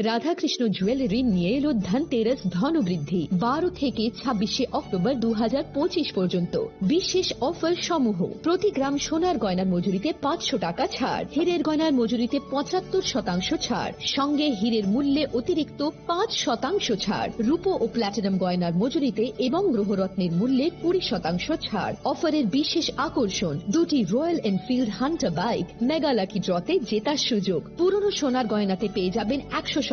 রাধাকৃষ্ণ জুয়েলারি নিয়ে এলো ধনতেরাস ধনবৃদ্ধি 12 থেকে 26 অক্টোবর 2025 পর্যন্ত বিশেষ অফার সমূহ প্রতি গ্রাম সোনার গয়নার মজুরিতে 500 টাকা ছাড় হীরের গয়নার মজুরিতে 75% ছাড় সঙ্গে হীরের মূল্যে অতিরিক্ত 5% ছাড় রূপো ও প্ল্যাটিনাম গয়নার মজুরিতে এবং গ্রহরত্নের মূল্যে 20% ছাড় অফারের বিশেষ আকর্ষণ দুটি Royal Enfield Hunter bike mega lucky ড্রতে জেতার সুযোগ পুরনো সোনার গয়নাতে পেয়ে যাবেন 100%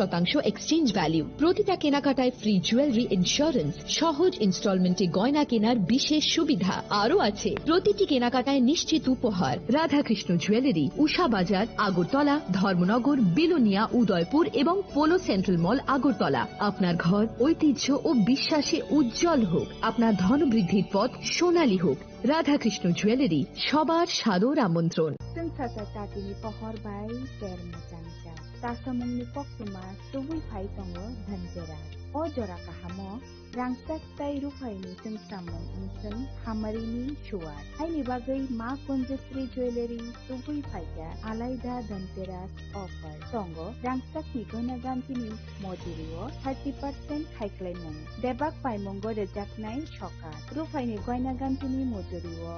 এক্সচেঞ্জ ভ্যালু প্রতিটা কেনাকাটায় ফ্রি জুয়েলারি ইন্স্যুরেন্স সহজ ইনস্টলমেন্টে গয়না কেনার বিশেষ সুবিধা আরও আছে প্রতিটি কেনাকাটায় নিশ্চিত উপহার রাধাকৃষ্ণ জুয়েলারি উষা বাজার আগরতলা ধর্মনগর বিলোনিয়া উদয়পুর এবং পোলো সেন্ট্রাল মল আগরতলা আপনার ঘর ঐতিহ্য ও বিশ্বাসে উজ্জ্বল হোক আপনার ধনবৃদ্ধির পথ সোনালী হোক রাধাকৃষ্ণ জুয়েলারি সবার সাদর আমন্ত্রণ Sensasa tatini pohor bai ter macangca. Tasamungni pokuma tubui phai tongo dhanteras. o jora kahamo rangsak tai rufaini sengsamong unseng hamarini shuar haini bagai ma konjestri jewelry tubui phaika alaida dhanteras offer tongo rangsak ni gona gantini mojirio 30% khaiklaimong debak paimongo rejaknai shoka rufaini goina gantini mojirio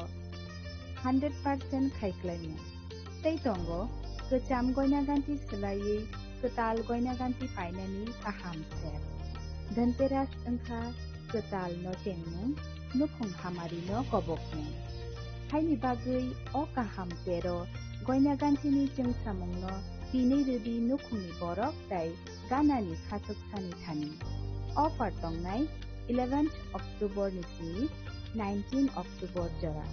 100% khaiklaimong tei tongo kecham goina ganti selai ketal goina ganti painani kaham set Dhanteras engkha ketal no tengmung nukhung hamari no kobokmung haini bagai o kaham pero goina gantini jengsamung no tini rudi nukhungni borok tai ganani khatok sani thani offer tongnai 11th October ni 19 October jora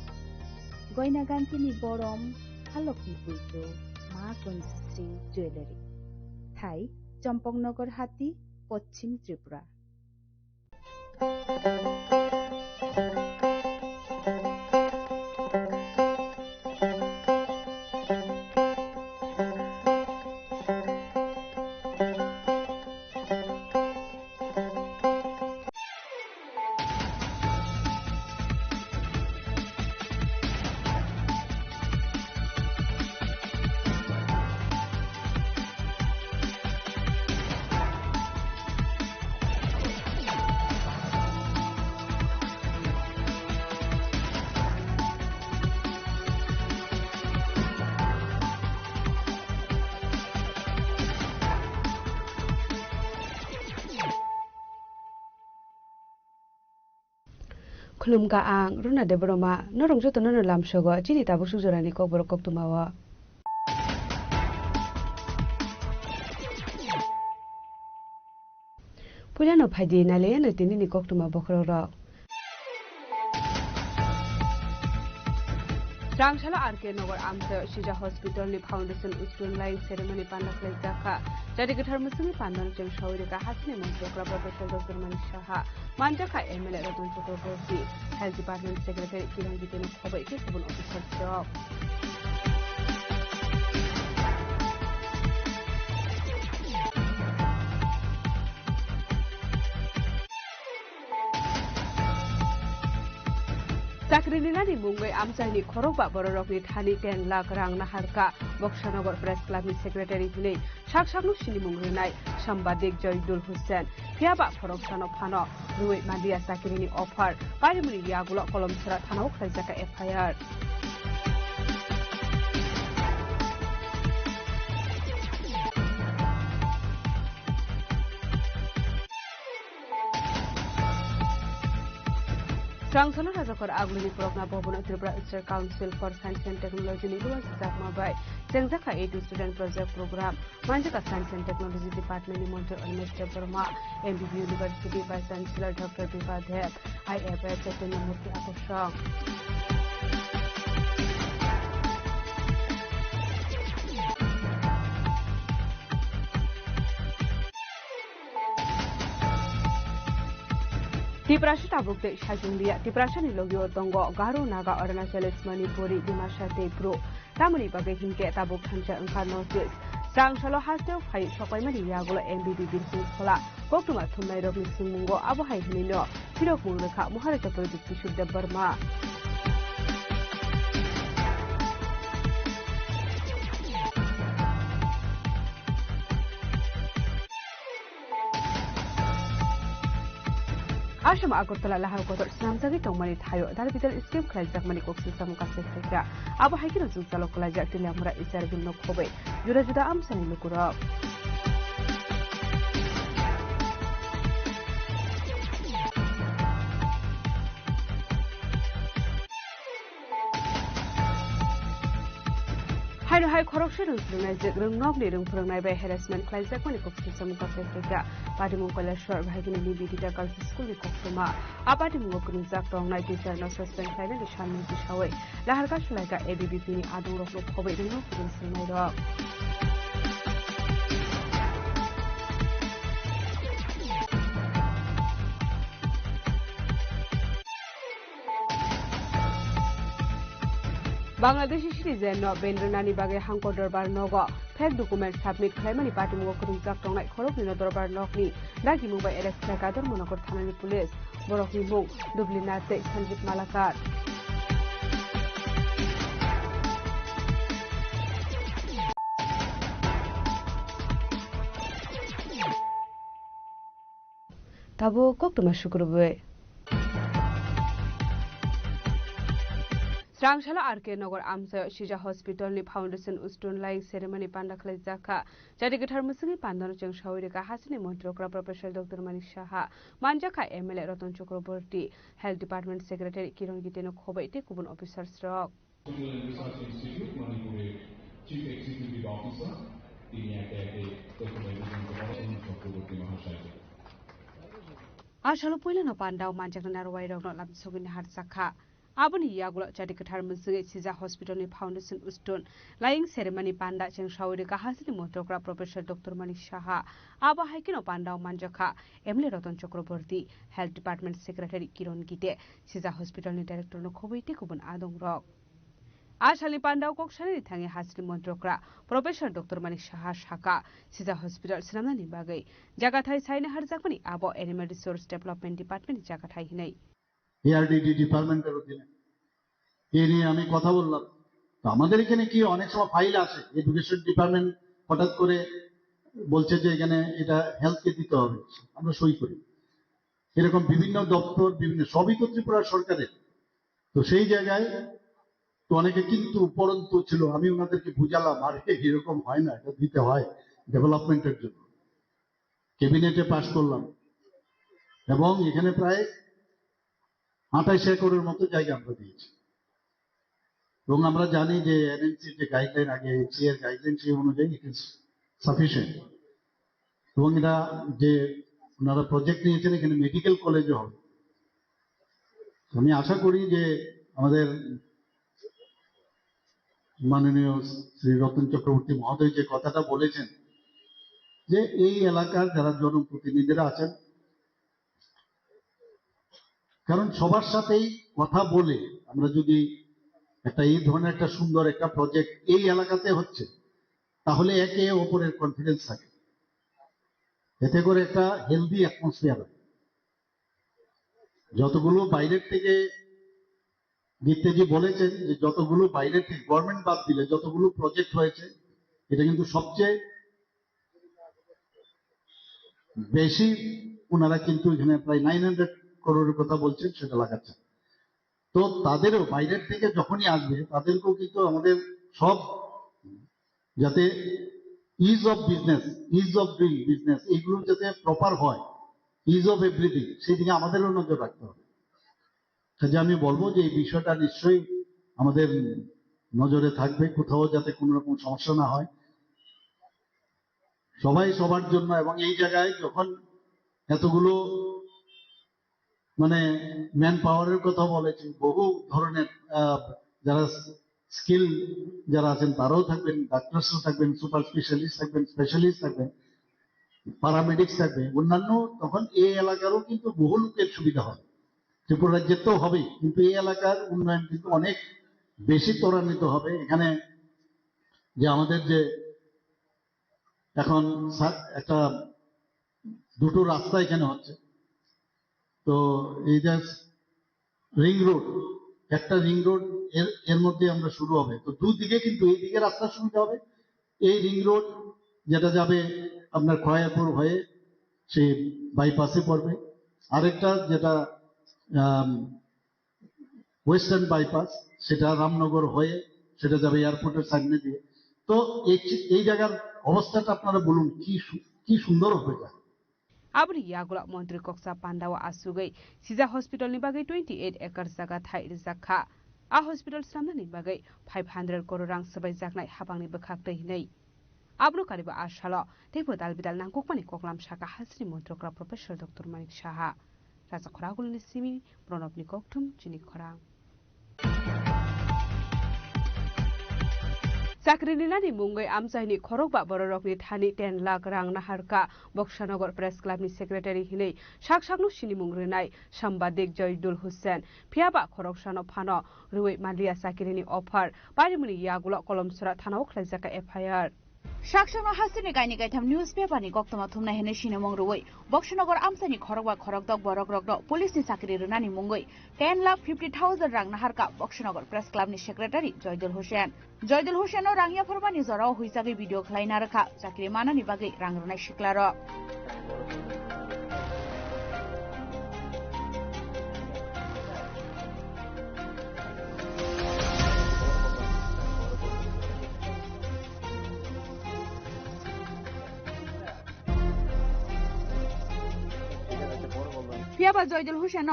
goina gantini borom halokni puito ma konjestri jewelry thai Champongnagar Hati Paschim Tripura Khulumka ang runa de broma norong joto no lam sogo chini tabu sujorani kok borok kok tumawa Pulano phaidi nale na tini ni kok tuma bokhro ro Rangshala RK Nagar Amsa Shija Hospital ni Foundation Ustun Line Ceremony Pandak Lekaka Jadi Getar Musumi Pandan Jeng Shawirika Hasni Mantokra Professor Dr. Manish Shaha Manjaka MLA Ratan Chotogosi Health Department Secretary Kiran Gitenu Khobai ke Sabun Officer Job Sakrinina ni Mumbai Amsani Khorokba Bororokni Thani 10 lakh rang naharka Boksanagar Press Club ni Secretary Hine Shakshaknu Shini Mungrinai Sambadik Joydul Hussain Phiaba Khoroksano Phano Ruwe Mandia Sakrini offer Parimuni Yagulo Kolom Sara Thanau Khaljaka FIR Rangsana Rajakor Agluni Progna Bobona Tripura State Council for Science and Technology ni Luas Zakmabai Sengjaka A2 Student Project Program Manjaka Science and Technology Department ni Monter Almester Burma MBB University Vice Chancellor Dr. Bipa Deb IFF Chaitanya Murthy Akoshak Tiprasha tabukte shajunglia Tiprasha ni logyo tongo Garo Naga Arunachal Manipuri Dimasha Tepro Tamani bagai hingke tabuk thancha engkar notice Sangshalo haste phai sokai mani yagulo MBB Birhung khola koktuma thumnai rokni singmungo abo hai hinino Sirok Murrekha Muharata Project Shudde Burma Asham Agartala Lahar Kotor Snamtagi Tomani Tayo Dalbital Escape Klajak Manikok System Kaseka Aba Haikino Zutalo Klajak Tilamura Isar Gilno Kobe Juda Juda Amsani Lukura Hai hai korupsi rungsunai jegrung nok ni rung purungnai by harassment klajak manikok system kaseka Padi Mungkala Short Bahagini Libi Dita Girls School ni Koktuma Apadi Mungkun Zak Tongnai Teacher no suspend Kaina ni Shanmi Tishawai Laharka Shulaika ABBP ni Adung Rokno Kobai Ringno Purun Sinai Rok Bangladeshi citizen no Bendrani Bage Hangko Dorbar Nogo fake document submit claimani party mo kurung jak tongnai khorok ni Dorbar Nokni dagi Mumbai arrest Kadar Monokor Thanani police Borokni mung Dublinate Sanjit Malakar Tabo koktuma shukrube Srangshala RK Nogor Amsa Shija Hospital ni Foundation Ustun Lying Ceremony Pandakhlai Jaka Jadi Gathar Musingi Pandano Cheng Shawirika Hasini Montrokra Professor Dr. Manik Shaha Manjaka MLA Ratan Chakraborty Health Department Secretary Kiron Giteno Khobaite Kubun Officers Rock Research Institute Manipur Chief Executive Officer Dr. Manik Chakraborty Mahashaya Ashalo Puila no Pandao Manjaka Narwai Rog not Lamsogin Hatsaka Abuni Yagula Jadi Gathar Musingi Shija Hospital ni Foundation Ustun Lying Ceremony Panda Cheng Shawirika Hasini Montrokra Professor Dr. Manik Shaha Aba Haikino Pandao Manjaka MLA Ratan Chakraborty Health Department Secretary Kiron Gite Shija Hospital ni Director no Khobaite Kubun Adong Rock Ashali Pandao Kokshani Thangi Hasini Montrokra Professor Dr. Manik Shaha Shaka Shija Hospital Sinamna ni Bagai Jagathai Saine Harjakmani Abo Animal Resource Development Department Jagathai Hinai ARDD ডিপার্টমেন্টের অধীনে এই নিয়ে আমি কথা বললাম তো আমাদের এখানে কি অনেক সময় ফাইল আসে এডুকেশন ডিপার্টমেন্ট হঠাৎ করে বলছে যে এখানে এটা হেলথকে দিতে হবে আমরা সই করি এরকম বিভিন্ন দপ্তর বিভিন্ন সবই তো ত্রিপুরা সরকারের তো সেই জায়গায় তো অনেকে কিন্তু উপরন্তু ছিল আমি ওনাদেরকে বুঝালাম আর এরকম হয় না এটা দিতে হয় ডেভেলপমেন্টের জন্য ক্যাবিনেটে পাস করলাম এবং এখানে প্রায় 28 একরের মতো জায়গা আমরা দিয়েছি এবং আমরা জানি যে এনএনসি যে গাইডলাইন আগে এর গাইডলাইন সেই অনুযায়ী ইট ইজ সাফিসিয়েন্ট এবং এটা যে ওনারা প্রজেক্ট নিয়েছেন এখানে মেডিকেল কলেজও হবে আমি আশা করি যে আমাদের মাননীয় শ্রী রতন চক্রবর্তী মহোদয় যে কথাটা বলেছেন যে এই এলাকার যারা জনপ্রতিনিধিরা আছেন কারণ সবার সাথেই কথা বলে আমরা যদি একটা এই ধরনের একটা সুন্দর একটা প্রজেক্ট এই এলাকাতে হচ্ছে তাহলে একে অপরের কনফিডেন্স থাকে এতে করে একটা হেলদি অ্যাটমসফিয়ার হয় যতগুলো বাইরের থেকে গীতেজি বলেছেন যে যতগুলো বাইরের থেকে গভর্নমেন্ট বাদ দিলে যতগুলো প্রজেক্ট হয়েছে এটা কিন্তু সবচেয়ে বেশি ওনারা কিন্তু এখানে প্রায় 900 করোড়ের কথা বলছেন সেটা লাগাচ্ছেন তো তাদেরও বাইরের থেকে যখনই আসবে তাদেরকেও কিন্তু আমাদের সব যাতে is of business is of doing business এইগুলো যাতে প্রপার হয় ইজ অফ এভরিথিং সেই দিকে আমাদেরও নজর রাখতে হবে কাজে আমি বলবো যে এই বিষয়টা নিশ্চয়ই আমাদের নজরে থাকবে কোথাও যাতে কোনো রকম সমস্যা না হয় সবাই সবার জন্য এবং এই জায়গায় যখন এতগুলো মানে ম্যান পাওয়ারের কথা বলেছি বহু ধরনের যারা স্কিল যারা আছেন তারাও থাকবেন ডাক্তারসও থাকবেন সুপার স্পেশালিস্ট থাকবেন স্পেশালিস্ট থাকবেন প্যারামেডিক্স থাকবে অন্যান্য তখন এই এলাকারও কিন্তু বহু লোকের সুবিধা হবে ত্রিপুরা রাজ্যের তো হবেই কিন্তু এই এলাকার উন্নয়ন কিন্তু অনেক বেশি ত্বরান্বিত হবে এখানে যে আমাদের যে এখন একটা দুটো রাস্তা এখানে হচ্ছে তো এই যে রিং রোড একটা রিং রোড এর মধ্যে আমরা শুরু হবে তো দুদিকে কিন্তু এই দিকে রাস্তা সুবিধা হবে এই রিং রোড যেটা যাবে আপনার খয়ারপুর হয়ে সেই বাইপাসে পড়বে আরেকটা যেটা ওয়েস্টার্ন বাইপাস সেটা রামনগর হয়ে সেটা যাবে এয়ারপোর্টের সামনে দিয়ে তো এই জায়গার অবস্থাটা আপনারা বলুন কি সুন্দর হবে যায় Abri Yagula Montri Koksa Pandawa Asugai, Siza Hospital ni bagai 28 acres jaga thai rizakha. A hospital samna ni bagai 500 crore rang sabai jaknai habang ni bakhak dei nei. Abro kariba ashalo, tepo dalbidal nang kokmani koklam shaka hasri montrokra Professor Dr. Manik Shaha. Raja khoragul ni simi pronop ni koktum chini khorang. চাকরি নিলানি মুঙ্গৈ আমচাইনি খরকবা বড়রকনি Thani 10 lakh রাং নাহারকা বক্সানगर press ক্লাবनि secretary हिनै साकसाकनु सिनिमुं रोनाय साम्बादिक जयदुल Hussain फियाबा खरकसानो फानो रुवै मालिया साकिरिनि अफार पारिमुनि यागुला कलमसरा थानाव खलायजाका FIR साकसाकनो हासिनि गायनि गायथाम news पेपारनि गक्तमा थुमनाय हेने सिनिमुं रुवै बक्सनगर आमसाइनि खरकबा खरकदक बरकरकदक पुलिसनि साकिरि रोनानि मुंगै 10,50,000 रां नाहारका Boxanagar press क्लाबनि सेक्रेटारि जयदुल हुसैन रांगिया फरमानि जराव हुइसागै भिडिअ खलायना रखा साकिरि मानानि बागै रां रुनाय सिक्लार फियाबा जयदुल हुसैन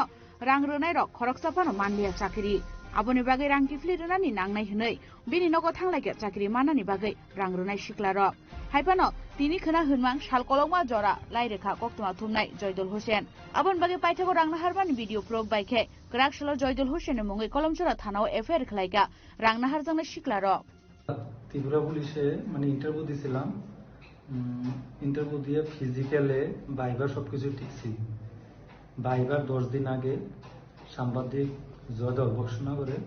रां रोनाय रक खरकसाफानो मानलिया साकिरि आबोनि बागै रां किफ्लि रोनानि नांनाय हनै बिनि नगद थांलायगे साकिरि मानानि बागै रां रुनाय सिक्लार हाइफानो तिनि खोना होनमां सालकलंमा जरा लाइरेखा गक्तमा थुमनाय जयदुल हुसैन आबोन बागै पाइथागो रां नाहारबानि भिडिअ प्रोग बाइखे ग्राकसलो जयदुल हुसैन मुंगै कलमसरा थानाव एफआईआर खलायगा रां नाहारजोंनो सिक्लार त्रिपुरा पुलिशे মানে ইন্টারভিউ দিছিলাম ইন্টারভিউ দিয়ে ফিজিক্যালে ভাইবা সবকিছু ঠিকছি ভাইবার 10 দিন আগে সাংবাদিক জয়দল বক্সনগরে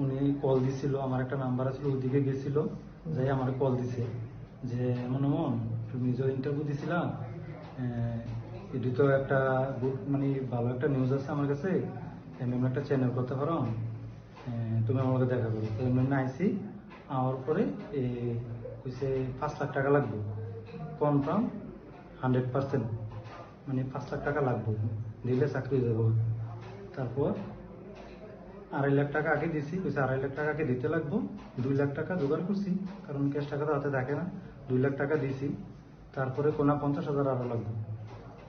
উনি কল দিছিল আমার একটা নাম্বার আছে ওদিকে গেছিল যাই আমার কল দিছে যে এমন তুমি যে ইন্টারভিউ দিছিলা এটি তো একটা মানে ভালো একটা নিউজ আছে আমার কাছে এমন একটা চ্যানেল করতে পারো তুমি আমাকে দেখা করো তো এমনি আইসি আমার পরে কইছে 5 লাখ টাকা লাগবে কনফার্ম 100% মানে 5 লাখ টাকা লাগবে দিলে চাকরি দেবো তারপর 2.5 লাখ টাকা আগে দিছি কইছে 2.5 লাখ টাকা আগে দিতে লাগবে 2 লাখ টাকা জোগাড় করছি কারণ ক্যাশ টাকা তো হাতে থাকে না 2 লাখ টাকা দিছি তারপরে কোনা 50,000 আরো লাগবে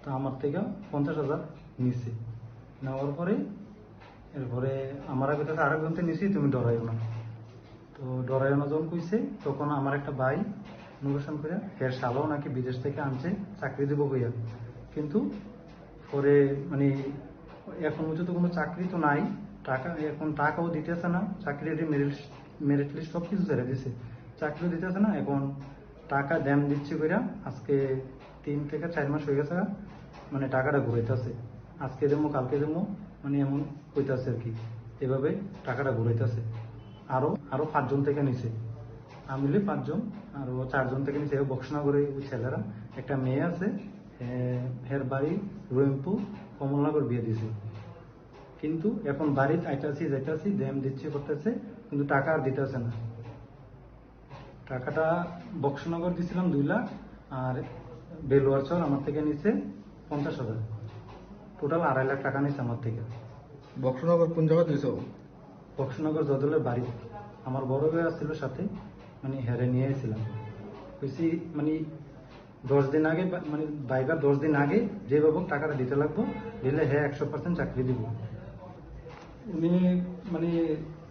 তো আমার থেকে 50,000 নিছি নেওয়ার পরে এরপরে আমার আগে থেকে আরেকজনকে নিছি তুমি ডরাইও না তো ডরাইও না যখন কইছে তখন আমার একটা ভাই নির্বাচন করে এর শালাও নাকি বিদেশ থেকে আনছে চাকরি দেবো কইয়া কিন্তু পরে মানে এখন পর্যন্ত কোনো চাকরি তো নাই টাকা এখন টাকাও দিতেছে না চাকরির মেরিট লিস্ট সব কিছু ছেড়ে দিছে চাকরিও দিতেছে না এখন টাকা দাম দিচ্ছে কইরা আজকে 3 থেকে 4 মাস হয়ে গেছে মানে টাকাটা ঘুরাইতেছে আজকে দেবো কালকে দেবো মানে এমন কইতাছে আর কি এভাবে টাকাটা ঘুরাইতেছে আরো 5 জন থেকে নিছে আমিলে 5 জন আরো 4 জন থেকে নিছে বক্সনগরে ওই ছেলেরা একটা মেয়ে আছে হের বাড়ি রহিমপুর কমলনগর বিয়ে দিছে কিন্তু এখন বাড়িতে যাইতাছি দাম দিচ্ছে করতেছে কিন্তু টাকা আর দিতেছে না টাকাটা বক্সনগর দিছিলাম 2 লাখ আর বেলুয়ারচর আমার থেকে নিছে 50,000 টোটাল 2.5 লাখ টাকা নিছে আমার থেকে বক্সনগর কোন জায়গা দিছো বক্সনগর জদলের বাড়ি আমার বড় ভাই ছিল সাথে মানে হেরে নিয়ে এসেছিলাম কইছি মানে 10 দিন আগে মানে বাইবার 10 দিন আগে যেভাবে টাকাটা দিতে লাগবো দিলে হ্যাঁ 100% চাকরি দিব উনি মানে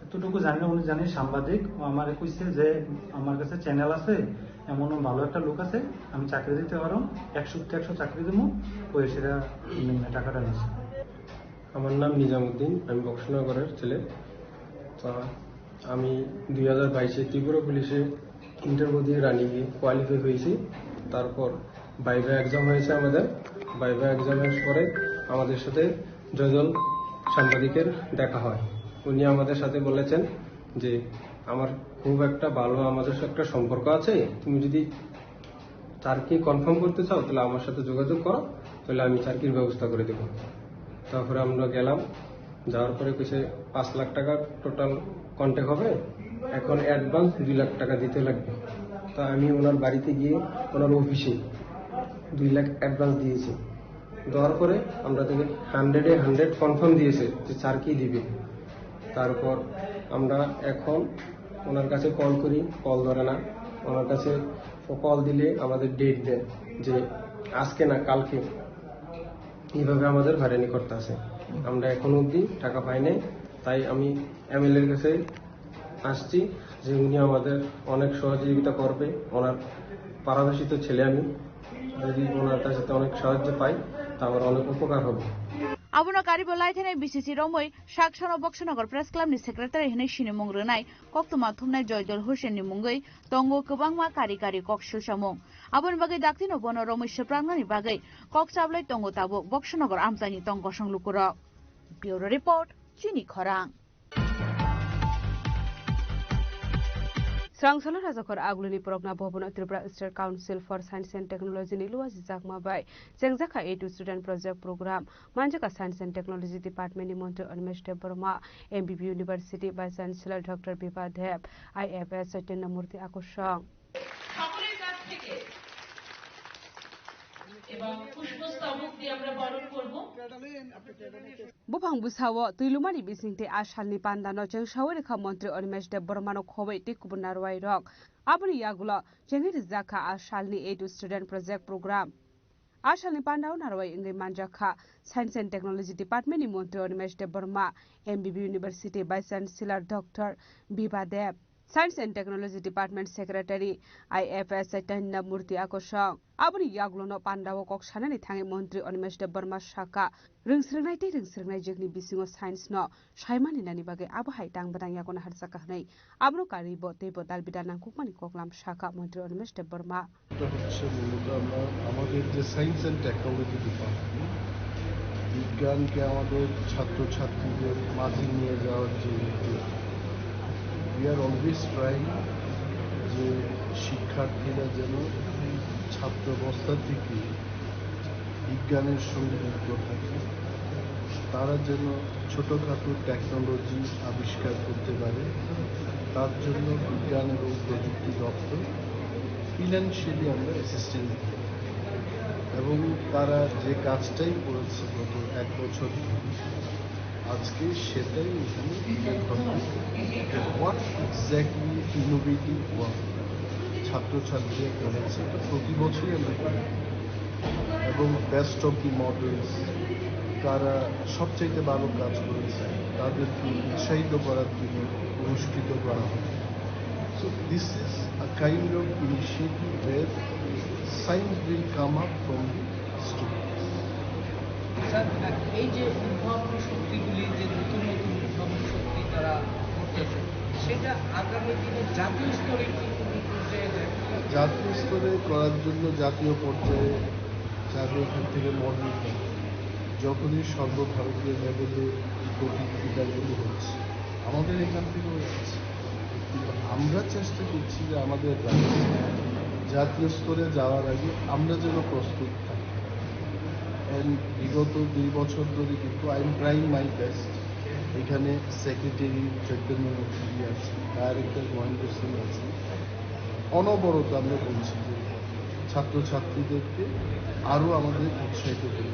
এতটুকু জানি না উনি জানি সাংবাদিক ও আমার কইছে যে আমার কাছে চ্যানেল আছে এমন ভালো একটা লোক আছে আমি চাকরি দিতে পারো 100% চাকরি দেবো ওই সেটা টাকাটা নিচ্ছে আমার নাম নিজামুদ্দিন আমি বক্সনগরের ছেলে তো আমি 2022-এ ত্রিপুরা পুলিশে ইন্টারভিউ দিয়ে রানিংয়ে কোয়ালিফাই হয়েছি তারপর ভাইভা এক্সাম হয়েছে আমাদের ভাইভা এক্সামের পরে আমাদের সাথে জয়দল সাংবাদিকের দেখা হয় উনি আমাদের সাথে বলেছেন যে আমার খুব একটা ভালো আমাদের সাথে একটা সম্পর্ক আছে তুমি যদি চাকরি কনফার্ম করতে চাও তাহলে আমার সাথে যোগাযোগ করো তাহলে আমি চাকরির ব্যবস্থা করে দেবো তারপরে আমরা গেলাম যাওয়ার পরে কইছে 5 লাখ টাকা টোটাল কন্ট্যাক্ট হবে এখন অ্যাডভান্স 2 লাখ টাকা দিতে লাগবে তো আমি ওনার বাড়িতে গিয়ে ওনার অফিসে 2 লাখ অ্যাডভান্স দিয়েছি দেওয়ার পরে আমরা থেকে 100-এ 100 কনফার্ম দিয়েছে যে চাকরি দিবে তারপর আমরা এখন ওনার কাছে কল করি কল ধরে না ওনার কাছে কল দিলে আমাদের ডেট দেয় যে আজকে না কালকে এইভাবে আমাদের হয়রানি করতে আছে আমরা এখন অবধি টাকা পাই নাই তাই আমি এমএলএর কাছে আসছি যে উনি আমাদের অনেক সহযোগিতা করবে ওনার পারাবাসিত ছেলে আমি যদি ওনার কাছে অনেক সাহায্য পাই তা আমার অনেক উপকার হবে Abono karibo laithene BCC romoi Shakshano Bokshanogor Press Club ni secretary hene shini mungrenai koktoma thumnai Joydol Hussein ni mungoi tongo kwbangma kari kokshil samung abon bagai daktino bono romoi seprangni bagai kokchablai tongo tabo Bokshanogor amtani tongo sanglukuro Bureau Report Chini Khorang Srangsalar Rajakor Agluni Progna Bobon Tripura State Council for Science and Technology ni luas Jakma bai Jengjaka A2 Student Project Program Manjaka Science and Technology Department ni Montre Animesh Deborma MBB University Vice Chancellor Dr. Bipa Deb IFS Satyendamurti Akoshang সকলের কাছ থেকে এবং পুষ্পস্তবক দিয়ে আমরা বরণ করব Bupang busawo tuilumani bisingte ashalni pandano chengsawre kha mantri Animesh Debormano khobei tikubun narwai rok abuni yagulo chengir zakha ashalni A2 Student Project Program ashalni pandao narwai ingai manjakha Science and Technology Department ni mantri Animesh Deborma MBB University Vice Chancellor Dr. Bipa Deb Science and Technology Department Secretary IFS Satyendamurti Akoshang abuni yaglono pandao koksanani thangi mantri Animesh Deborma shaka ringsringnai jekni bisingo science no saimani nani bagai abahai tangbadang yakona harsaka hnai abro karibo tebo dalbida nangkukmani koklam shaka mantri Animesh Deborma আমাদের যে science and technology department বিজ্ঞানকে আমাদের ছাত্রছাত্রীদের মাঝে নিয়ে যাওয়ার যে we are always trying যে শিক্ষার্থীরা যেন ছাত্রাবস্থা থেকে বিজ্ঞানের সঙ্গে যুক্ত থাকে তারা যেন ছোটখাটো টেকনোলজি আবিষ্কার করতে পারে তার জন্য বিজ্ঞান এবং প্রযুক্তি দপ্তর ফিনান্সিয়ালি আমরা অ্যাসিস্ট্যান্ট দিই এবং তারা যে কাজটাই করেছে গত এক বছর আজকে সেটাই এখানে উল্লেখ করা হোয়াট এক্স্যাক্টলি ইনোভেটিভ ওয়ার্ক ছাত্রছাত্রীরা করেছে এটা প্রতি বছরই আমরা করি এবং বেস্ট অফ দি মডেলস তারা সবচাইতে ভালো কাজ করেছে তাদেরকে উৎসাহিত করার জন্য পুরস্কৃত করা হয় so this is a kind of initiative where science will come up from the students sir এই যে উদ্ভাবন শক্তিগুলি যে নতুন নতুন উদ্ভাবন শক্তি তারা করতেছে সেটা আগামী দিনে জাতীয় স্তরে কি কোনো পর্যায়ে জাতীয় স্তরে করার জন্য জাতীয় পর্যায়ে যাদের এখান থেকে মডেল যখনই সর্বভারতীয় লেভেলে প্রতিযোগিতাগুলি হচ্ছে আমাদের এখান থেকেও হচ্ছে কিন্তু আমরা চেষ্টা করছি যে আমাদের জাতীয় স্তরে যাওয়ার আগে আমরা যেন প্রস্তুত থাকি বিগত 2 বছর ধরে কিন্তু I am trying my best এখানে সেক্রেটারি চৈতন্যমূর্তি আছে ডাইরেক্টর মহেন্দ্র সিং আছে অনবরত আমরা বলছি যে ছাত্রছাত্রীদেরকে আরও আমাদের উৎসাহিত করি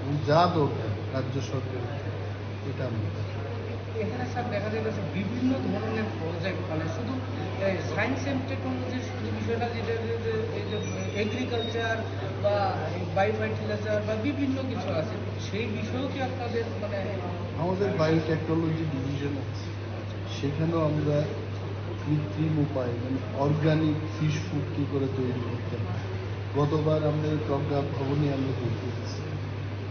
এবং যা দরকার রাজ্য সরকার এটা আমরা এখানে স্যার দেখা যায় বিভিন্ন ধরনের প্রজেক্ট মানে শুধু সায়েন্স অ্যান্ড টেকনোলজির শুধু বিষয়টা যেটা এই যে এগ্রিকালচার বা বায়োফার্টিলাইজার বা বিভিন্ন কিছু আছে সেই বিষয়েও কি আপনাদের মানে আমাদের বায়োটেকনোলজি ডিভিশন আছে সেখানেও আমরা কৃত্রিম উপায় মানে অর্গানিক ফিশ ফুড কী করে তৈরি করতে হয় গতবার আমরা এই প্রজ্ঞা ভবনে আমরা দেখেছি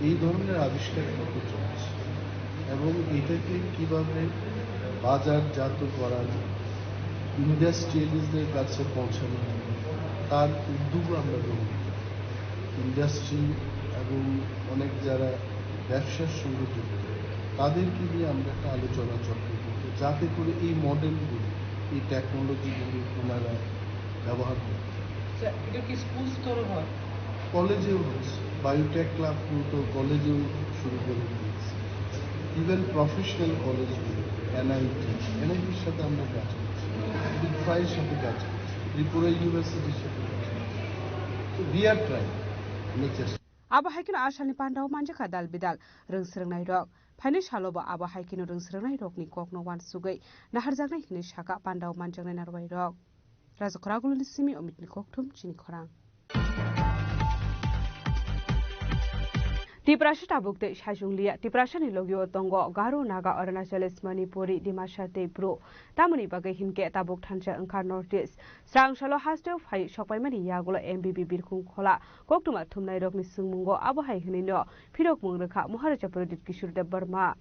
এই ধরনের আবিষ্কার করতে চলছে এবং এটাকে কীভাবে বাজারজাত করানো ইন্ডাস্ট্রিয়ালিস্টদের কাছে পৌঁছানো তার উদ্যোগও আমরা গ্রহণ করি ইন্ডাস্ট্রি এবং অনেক যারা ব্যবসার সঙ্গে যুক্ত তাদেরকে নিয়ে আমরা একটা আলোচনা চক্র করব যাতে করে এই মডেলগুলি এই টেকনোলজিগুলি ওনারা ব্যবহার করে এটা কি স্কুল স্তরে হয় কলেজেও হচ্ছে বায়োটেক ক্লাব কিন্তু কলেজেও শুরু করে দিয়েছে ইভেন প্রফেশনাল কলেজগুলো এনআইটির সাথে আমরা কাজ করছি প্রায়ের সাথে কাজ করছি ত্রিপুরা ইউনিভার্সিটির সাথে কাজ করছি উই আর ট্রাই আমরা চেষ্টা aba haikino ashalni pandao manjaka dal bidal ringsringnai rok phaini saloba aba haikino ringsringnai rok ni kokno wan sugai naharjagnai hini shaka pandao manjangnai narwai rok rajakhoragulni simi omitni kokthum chini khorang Tiprasa tabukte shajunglia tiprasa ni logio tongo Garo Naga Arunachales Manipuri Dimasha te pro tamuni bagai hinke tabuk thancha angkar notice sang shalo hasto phai shopai mani yagulo MBB birkhung khola koktuma thumnai rokni sungmungo abahai hinino phirok mungrekha Maharaja Pradit Kishore Dev Burma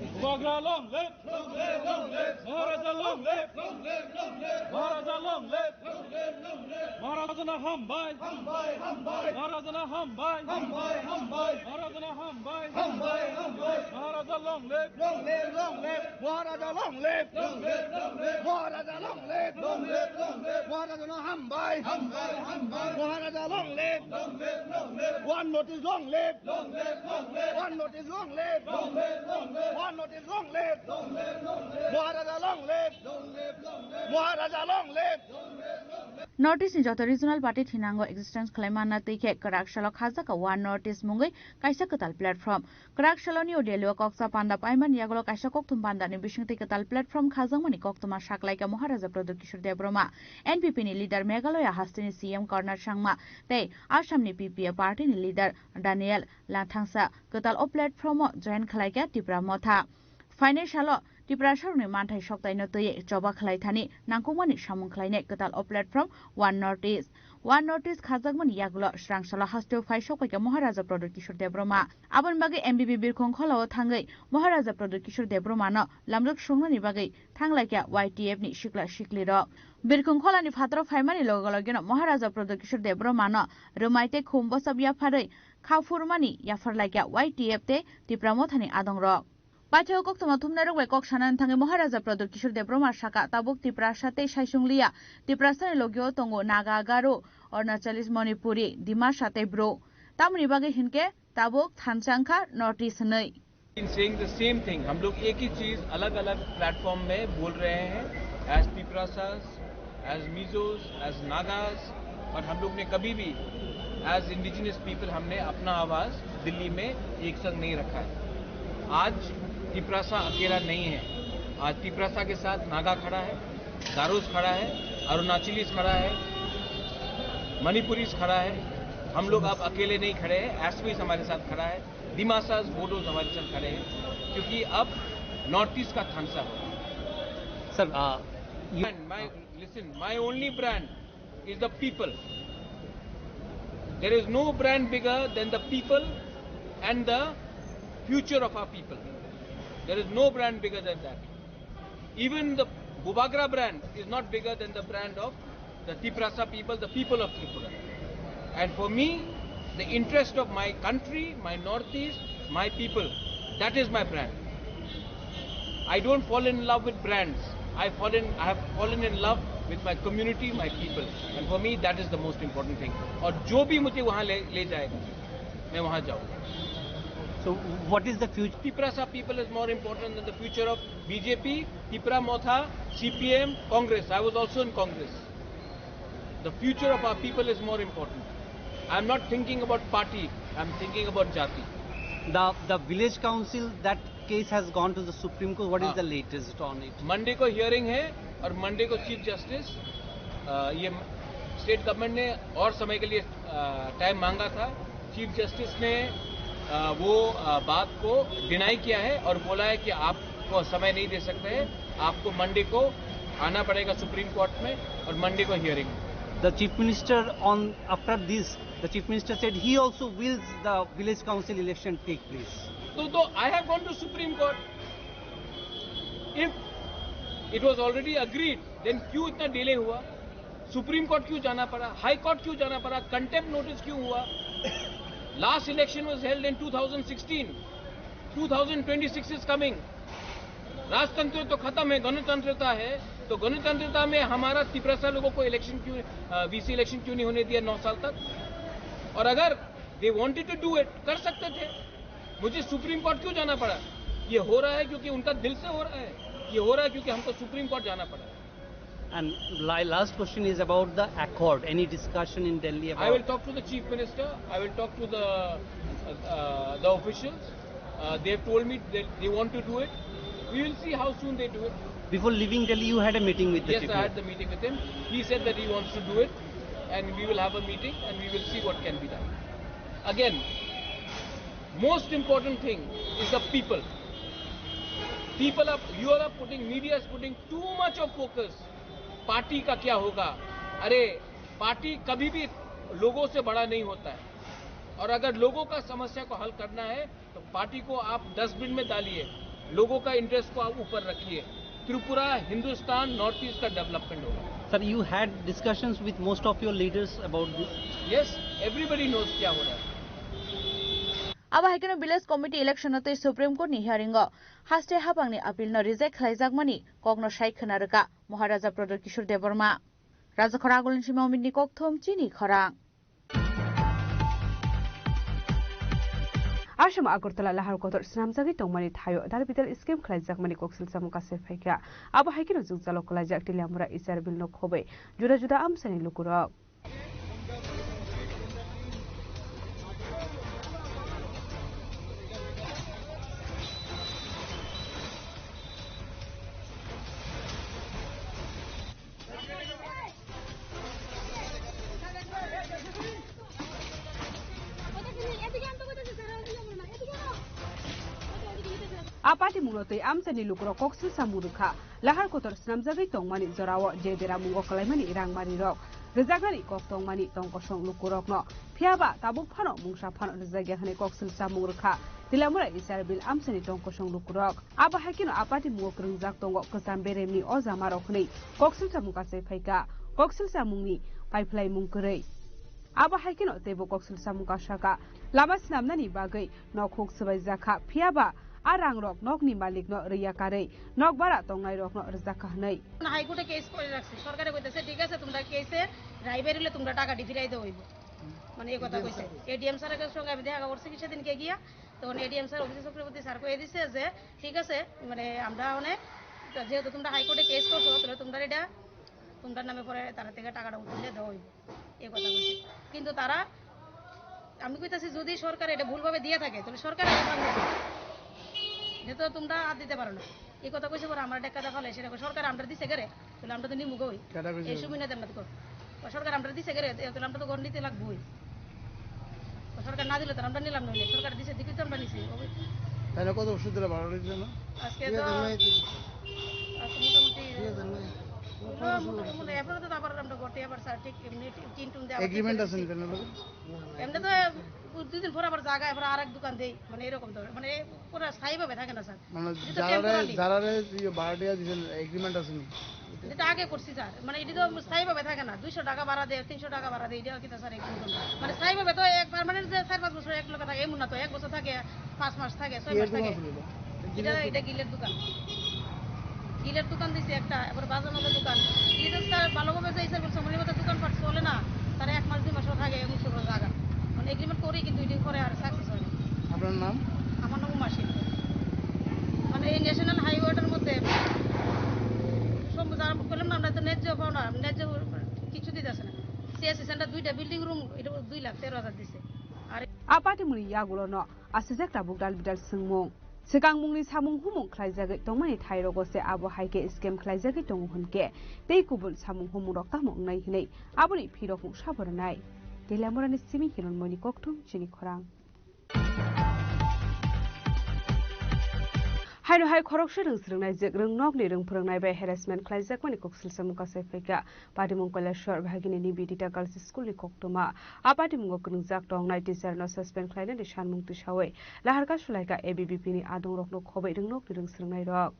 Maharaja long live! Maharaja long live! Maharaja long live! Maharaja na hambai! Maharaja na hambai! Maharaja na hambai! Maharaja long live! Maharaja long live! Maharaja long live! Maharaja na hambai! Maharaja long live! One notice long live! One notice long live! One notice long live! Maharaja long live! Maharaja long live! Notice ni joto regional party thinango existence claimana tike Karakshalo khaza ka one notice mungai kaisa katal platform Karakshalo ni odelio koksa panda paiman yagolo kaisa koktum panda ni bishungti katal platform khazang mani koktuma shaklai ka Maharaja Pradit Kishore Dev Burma NPP ni leader Meghalaya hastini CM corner sangma tei Assam ni PPA party ni leader Daniel Lathangsa katal o platform join khalai ka Tipra motha financial Tiprasar ni manthai soktai no toye joba khlai thani nangkongmani samung khlaine katal o platform one notice khajagmani yagulo srangsala hasto phai sokai ka Maharaja Pradit Kishore Dev Burma abon bagai MBB birkhong kholao thangai Maharaja Pradit Kishore Dev Burma no lamjak songnani bagai thanglai ka YTF ni shikla shikli ro birkhong kholani phatro phaimani logologeno Maharaja Pradit Kishore Dev Burma no rumaite khumbo sabya pharai khafurmani yafarlai ka YTF te Tipramo thani adong ro Paithao koktoma thumna rogbai kok sanan thangai Maharaja Pradit Kishore Dev Burma saka tabuk Tiprasa te saisunglia Tiprasa ni logio tongo Naga Garo Arunachalis Manipuri Dimasha te bro tamni bagai hinke tabuk thanchangkha notice nei saying the same thing हम लोग एक ही चीज अलग-अलग platform में बोल रहे हैं as Tiprasas as Mizos as Nagas और हम लोग ने कभी भी as indigenous people हमने अपना आवाज दिल्ली में एक संग नहीं रखा है आज तिप्रासा अकेला नहीं है आज तिप्रासा के साथ नागा खड़ा है गारोस खड़ा है अरुणाचलीस खड़ा है मणिपुरीस खड़ा है हम लोग अब अकेले नहीं खड़े हैं एसपीस हमारे साथ खड़ा है दिमासास बोडोस हमारे साथ खड़े हैं क्योंकि अब नॉर्थ ईस्ट का थानसा है sir listen my only brand is the people there is no brand bigger than the people and the future of our people. There is no brand bigger than that. Even the Bubagra brand is not bigger than the brand of the Tiprasa people, the people of Tripura. And for me, the interest of my country, my northeast, my people, that is my brand. I don't fall in love with brands. I have fallen in love with my community, my people. And for me, that is the most important thing. और जो भी मुझे वहाँ ले जाएगा, मैं वहाँ जाऊँगा. So what is the future? Tiprasa people is more important than the future of BJP, Tipra Motha, CPM, Congress. I was also in Congress. The future of our people is more important. I'm not thinking about party. I'm thinking about Jati. The village council, that case has gone to the Supreme Court. What is the latest on it? Monday को hearing है और Monday को Chief Justice ये state government ने और समय के लिए टाइम मांगा था. चीफ जस्टिस ने वो बात को डिनाई किया है और बोला है कि आपको समय नहीं दे सकते हैं, आपको मंडे को आना पड़ेगा सुप्रीम कोर्ट में और मंडे को hearing. The chief minister after this, the chief minister said he also wills the village council election take place. So I have gone to Supreme Court. If it was already agreed, then क्यों इतना delay हुआ? Supreme court क्यों जाना पड़ा? High court क्यों जाना पड़ा? Contempt notice क्यों हुआ? Last election was held in 2016. 2026 is coming. राजतंत्र तो खत्म है, गणतंत्रता है. तो गणतंत्रता में हमारा तिप्रासा लोगों को इलेक्शन क्यों वीसी इलेक्शन क्यों नहीं होने दिया 9 साल तक? और अगर they wanted to do it, कर सकते थे. मुझे सुप्रीम कोर्ट क्यों जाना पड़ा? ये हो रहा है क्योंकि उनका दिल से हो रहा है. ये हो रहा है क्योंकि हमको सुप्रीम कोर्ट जाना पड़ा. And last question is about the accord. Any discussion in Delhi about? I will talk to the Chief Minister. I will talk to the officials. They have told me that they want to do it. We will see how soon they do it. Before leaving Delhi, you had a meeting with the Yes, Chief I had the meeting with him. He said that he wants to do it, and we will have a meeting and we will see what can be done. Again, most important thing is the people. Media is putting too much of focus. Party का क्या होगा? अरे party कभी भी लोगों से बड़ा नहीं होता है, और अगर लोगों का समस्या को हल करना है तो पार्टी को आप डस्टबिन में डालिए, लोगों का इंटरेस्ट को आप ऊपर रखिए. त्रिपुरा, हिंदुस्तान, नॉर्थ ईस्ट का डेवलपमेंट होगा. Sir, you had discussions with most of your leaders about this? Yes, everybody knows क्या हो रहा है. Aba haikeno village committee election te Supreme Court ni hearing o haste habang ni appeal no reject khlaijak mani kokno sai khonaraka Maharaja Prodor Kishore Deborma Raja Khoragolin Sima Omini Kokthom Chini Khorang Asham Agartala Lahar Kotor Snamzagi Tomani Tayo Dalbital scheme khlaijak mani koksil samuka sefaika aba haikeno jukjalo khlaijak tilamura isar bil no khobe juda juda amsani lukuro Apati mungotai amsani lukuro koksil samurukha lahar kotor snamjagai tongmani jorawo jedera mungo kalaimani rangmari rok rejagnani kok tongmani tongkosong lukurokno phiaba tabuk phano mungsa phano rejagya hane koksil samurukha tilamura isarbil amsani tongkosong lukurok aba hakino apati mungo krungjak tongo kesam beremni ojamarok nei koksil samuka sefaika koksil samungni pipeline mungkorei aba hakino tebo koksil samuka shaka lama snamnani bagai nokhok sabai jakha phiaba arang rok nok ni malik no riya kare nok bara tongnai rok no rjaka hnai হাইকোর্টে case করে রাখছে সরকারে কইতেছে ঠিক আছে তোমরা কেসে রায় বেরিলে তোমরা টাকা দিতে হইব মানে এই কথা কইছে এডিএম স্যারের সঙ্গে আমি দেখা করছি কি সেদিনকে গিয়া তখন ADM sir office Chakraborty sir কই দিছে যে ঠিক আছে মানে আমরা অনেক যেহেতু তোমরা হাইকোর্টে কেস করছো তাহলে তোমরা এটা তোমরা নামে পরে তারা থেকে টাকাটা উঠিয়ে দেওয়া হইব এই কথা কইছে কিন্তু তারা আমি কইতাছি যদি সরকার এটা ভুলভাবে দিয়ে থাকে তাহলে সরকার যেহেতু তোমরা আর দিতে পারো না এই কথা কইছে পরে আমরা টাকা দেখালে সেটা সরকার আমরা দিছে গেরে তাহলে আমরা তো নিমুগ হই এই সুবিধা দেন না তো সরকার আমরা দিছে গেরে তাহলে আমরা তো গড় নিতে লাগবই সরকার না দিলে তো আমরা নিলাম না সরকার দিছে দিকে তো আমরা নিছি তাহলে কত ওষুধ দিলে ভালো হইছে না আজকে তো মোটামুটি এরপরে তো আবার আমরা গড়তে আবার স্যার ঠিক এমনি টিন টুন দেওয়া এগ্রিমেন্ট আছে না এমনি তো দুদিন পর আবার জায়গা এবার আরেক দোকান দেই মানে এরকম তো মানে পুরো স্থায়ীভাবে থাকে না স্যার মানে যারা ভাড়াটিয়া দিবেন এগ্রিমেন্ট আছে না এটা আগে করছি স্যার মানে এটা তো স্থায়ীভাবে থাকে না 200 টাকা ভাড়া দেয় 300 টাকা ভাড়া দেয় এটা কি স্যার একদম মানে স্থায়ীভাবে তো এক পার্মানেন্ট যে 4-5 বছর এক লোক থাকে এমন না তো 1 বছর থাকে 5 মাস থাকে 6 মাস থাকে এটা গিলের দোকান দিছে একটা এবার বাজার মালের দোকান এটা স্যার ভালোভাবে যে সার্ভিস সময় মতো দোকান পাট চলে না তারা 1 মাস 2 মাসও থাকে এমন সব জায়গা মানে এগ্রিমেন্ট করি কিন্তু 2 দিন পরে আর সাকসেস হয় না আপনার নাম আমার নাম মাসি মানে এই ন্যাশনাল হাইওয়েটার মধ্যে যারা বললাম না আমরা তো ন্যায্য পাও না ন্যায্য কিছু দিতেছে না সিএসসি সেন্টার 2টা বিল্ডিং রুম এটা 2,13,000 দিছে আর apati muni yagulo no asijak tabuk dal bidal singmung sikang mungni samung humung khlaijagi tongmani thairogo se abo haike scam khlaijagi tong hunke tei kubul samung humung rok tamong nai hinei aboni phirok mung sabornai telamorani simi hinon moni koktum chini khorang Haino hai khorokse rungsrungnai jek rungnok ni rungphrongnai bai harassment khlaijak mani koksil samuka sefaika Patimung Koleshwar bhagini ni bidita girls school ni koktuma apati mungo krungjak tongnai teacher no suspend khlaina ni sanmung tisawai laharka sulaika ABBP ni adong rokno khobai rungnok ni rungsrungnai rok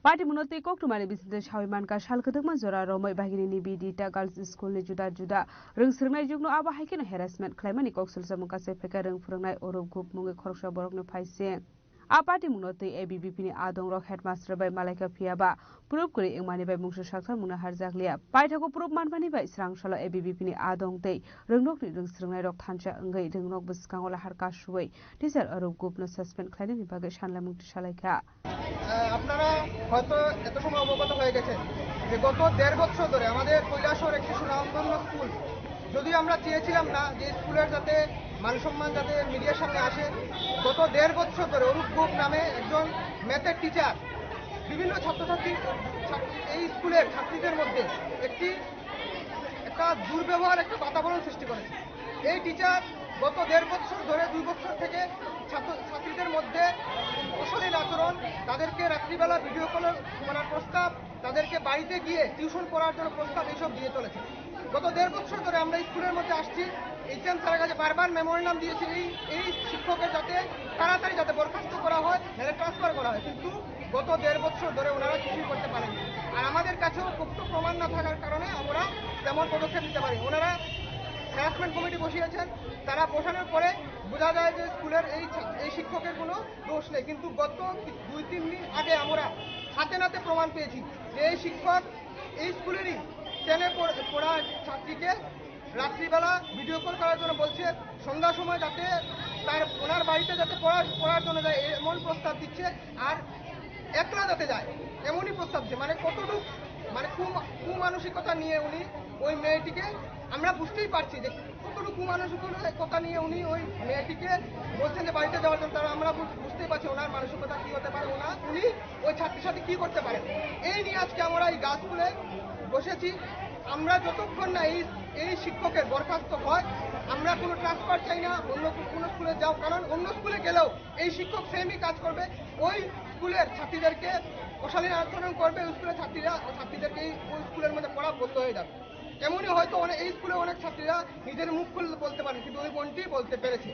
Parti munoti koktumani bisinte shawimanka shalkadukma jora romai bagini ni bidita girls school ni juda juda rungsrungnai jugno aba haikeno harassment khlaimani koksul samuka sefeka rungphrongnai orup gup mungi khoroksa borokno phaise Apati munoti ABBP ni adong rok headmaster by Malaika Piaba proof kuri ingmani by mungsu sakthar muna harjaklia paithako proof manmani by srangsalo ABBP ni adong tei rongnok ni rungsrungnai rok thancha ngai rongnok buskangola harka suwei teacher arup gupno suspend khlaini ni bagai shanla mukti salaika আপনারা হয়তো এত সময় অবগত হয়ে গেছেন যে গত 1.5 বছর ধরে আমাদের কৈলাসহর একটি সুনামধন্য স্কুল যদিও আমরা চেয়েছিলাম না যে স্কুলের যাতে মানসম্মান যাতে মিডিয়ার সামনে আসে গত 1.5 বছর ধরে অরূপ গোপ নামে একজন ম্যাথের টিচার বিভিন্ন ছাত্রছাত্রী এই স্কুলের ছাত্রীদের মধ্যে একটা দুর্ব্যবহার একটা বাতাবরণ সৃষ্টি করেছে এই টিচার গত 1.5 বছর ধরে 2 বছর থেকে ছাত্রীদের মধ্যে অশালীন আচরণ তাদেরকে রাত্রিবেলা ভিডিও কল করার প্রস্তাব তাদেরকে বাড়িতে গিয়ে টিউশন করার জন্য প্রস্তাব এইসব দিয়ে চলেছে গত 1.5 বছর ধরে আমরা স্কুলের মধ্যে আসছি এইচএম স্যারের কাছে বারবার মেমোরেন্ডাম দিয়েছি এই শিক্ষকের যাতে তাড়াতাড়ি যাতে বরখাস্ত করা হয় নাহলে ট্রান্সফার করা হয় কিন্তু গত 1.5 বছর ধরে ওনারা কিছুই করতে পারেননি আর আমাদের কাছেও পোক্ত প্রমাণ না থাকার কারণে আমরা তেমন পদক্ষেপ নিতে পারি ওনারা হ্যারাসমেন্ট কমিটি বসিয়েছেন তারা বসানোর পরে বোঝা যায় যে স্কুলের এই শিক্ষকের কোনো দোষ নেই কিন্তু গত 2-3 দিন আগে আমরা হাতে নাতে প্রমাণ পেয়েছি যে এই শিক্ষক এই স্কুলেরই 10-এ পড়া ছাত্রীকে রাত্রিবেলা ভিডিও কল করার জন্য বলছে সন্ধ্যার সময় যাতে ওনার বাড়িতে যাতে পড়ার জন্য যায় এমন প্রস্তাব দিচ্ছে আর একলা যাতে যায় এমনই প্রস্তাব দিচ্ছে মানে কতটুকু মানে কুমানসিকতা নিয়ে উনি ওই মেয়েটিকে আমরা বুঝতেই পারছি যে কতটুকু মানসিকতা নিয়ে উনি ওই মেয়েটিকে বলছেন যে বাড়িতে যাওয়ার জন্য তারা আমরা বুঝতেই পারছি ওনার মানসিকতা কি হতে পারে উনি ওই ছাত্রীর সাথে কি করতে পারেন এই নিয়ে আজকে আমরা এই গাছ স্কুলে বসেছি আমরা যতক্ষণ না এই শিক্ষকের বরখাস্ত হয় আমরা কোনো ট্রান্সফার চাই না অন্য কোনো স্কুলে যাও কারণ অন্য স্কুলে গেলেও এই শিক্ষক সেমই কাজ করবে ওই স্কুলের ছাত্রীদেরকে অশালীন আচরণ করবে ওই স্কুলের ছাত্রীদেরকে ওই স্কুলের মধ্যে পড়া বন্ধ হয়ে যাবে এমনই হয়তো এই স্কুলে অনেক ছাত্রীরা নিজের মুখ খুলে বলতে পারে কিন্তু ওই বোনটি বলতে পেরেছে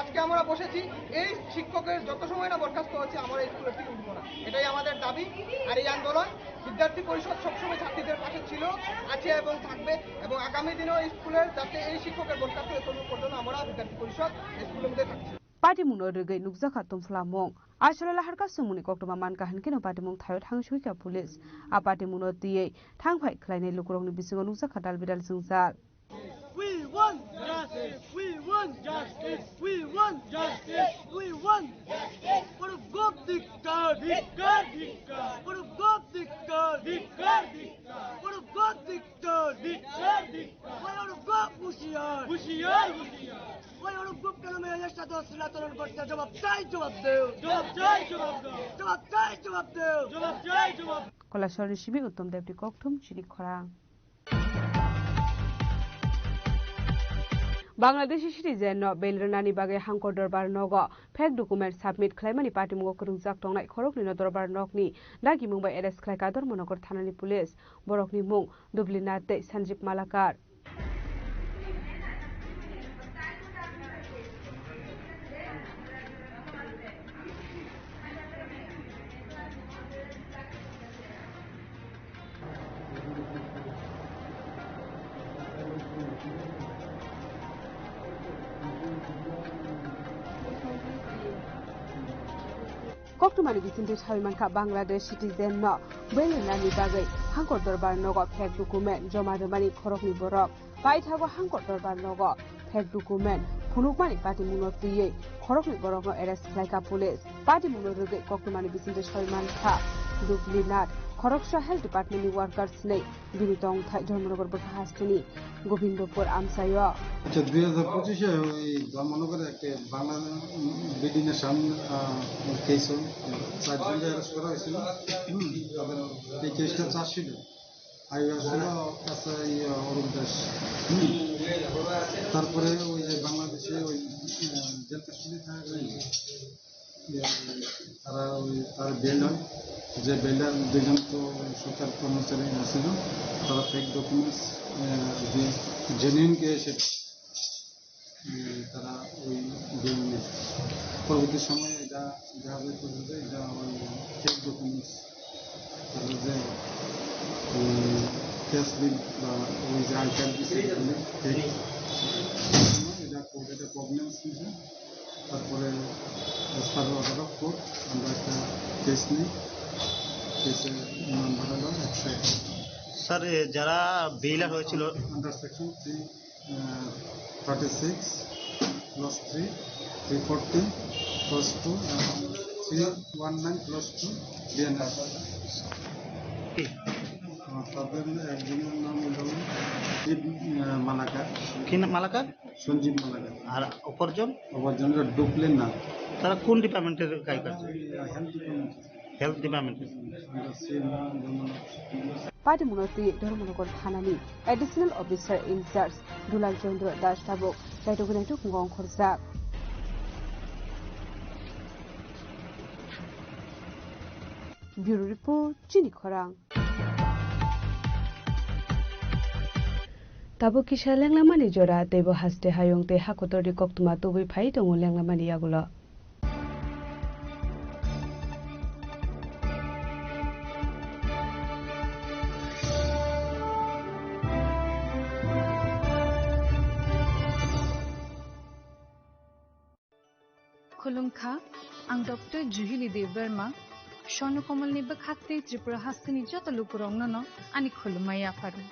আজকে আমরা বসেছি এই শিক্ষকের যত সময় না বরখাস্ত হচ্ছে আমরা এই স্কুলের থেকে উঠবো না এটাই আমাদের দাবি আর এই আন্দোলন বিদ্যার্থী পরিষদ সবসময় ছাত্রীদের পাশে ছিল আছে এবং থাকবে এবং আগামী দিনেও এই স্কুলের যাতে এই শিক্ষকের বরখাস্ত পর্যন্ত আমরা বিদ্যার্থী পরিষদ এই স্কুলের মধ্যে থাকছি Patimung no rugay nukjaka tumflamong asala harka sumuni koktoma man kahan kino patimung thayot hangsuika police a patimung no tiye thangphai khlainai lukurong ni bisingo nukjaka dalbidal singjal We want justice. We want justice. We want justice. We want justice. For a god dictator, dictator, dictator. For a god dictator, dictator, dictator. For a god dictator, dictator, dictator. Why are you god Bushiar? Bushiar, Bushiar. Why are you god kana mein yashta to silatoran korte jawab chai jawab deo. Jawab chai jawab deo. Jawab chai jawab deo. Jawab chai jawab. Kolashori shibi uttom devti kokthum chiri khorang Bangladeshi citizen no belrnani bagai hangkor dorbar nogo fake document submit khlaimani patimugo kurungjak tongnai khorokni no dorbar nokni dagi mumbai arrest khlai kador monokor thanani police borokni mung Dublinat tei Sanjeev Malakar Koktumani bisinte Salmanka Bangladesh citizen no belrnani bagai hangkor dorbar nogo fake document joma domani khorokni borok paithago hangkor dorbar nogo fake document phunukmani patimuno tiye khorokni borok no arrest khlaika police patimuno rugai koktumani bisinte Salmanka Dublinat Khoroksa Health Department ni workers nei binitong thai Dharmanagar বকা হাসতিনি গোবিন্দপুর আমসাইয়া আচ্ছা 2025 এ ওই ধর্মনগরে একটা Bangla বেডিনেশন case চারজনকে arrest করা হয়েছিল তাদের এই কেসটা চার্জশিট আইছিল এসআই অরুণ দাস তারপরে ওই যে বাংলাদেশে ওই জেল কাস্টডি থাকে তারা বেল হয় যে বেলডার দুজন তো সরকার কর্মচারী ছিল তারা ফেক ডকুমেন্টস যে জেনুইন কেসে তারা ওই বেল নেয় পরবর্তী সময়ে এটা দেখা যায় যে এটা ওই ফেক ডকুমেন্টস তারা যে ক্যাশ বিল বা ওই যে আই কার্ড দিচ্ছে এটা কোর্টে প্রবলেমস নিয়েছে তারপরে per order of court আমরা একটা কেস নিই কেসের নাম্বার হলো 101 স্যার যারা বেইলার হয়েছিল under section 336 plus 3 340 plus 2 319 plus 2 DNR তাদের একজনের নাম হলো মালাকার কি নাম মালাকার সঞ্জীব মালাকার আর অপরজন ডুপ্লেন না তারা কোন ডিপার্টমেন্টের কাজ করছে হেলথ ডিপার্টমেন্টের পাটিমুনতি ধর্মনগর থানানি এডিশনাল অফিসার ইনচার্জ দুলাল চন্দ্র দাস ঠাবক দায়িত্বগুনাইটো গং খরজা ব্যুরো রিপোর্ট চিনি খরাং Tabo kisha lenglamani jora tebo haste hayong te hakotori koktuma tobui phai tongo lenglamani yagulo. Khulumkha ang Dr. Juhili Dev Verma Shono Komal ni bakhatte Tripura hastini joto lukurong no ani khulumaya paru.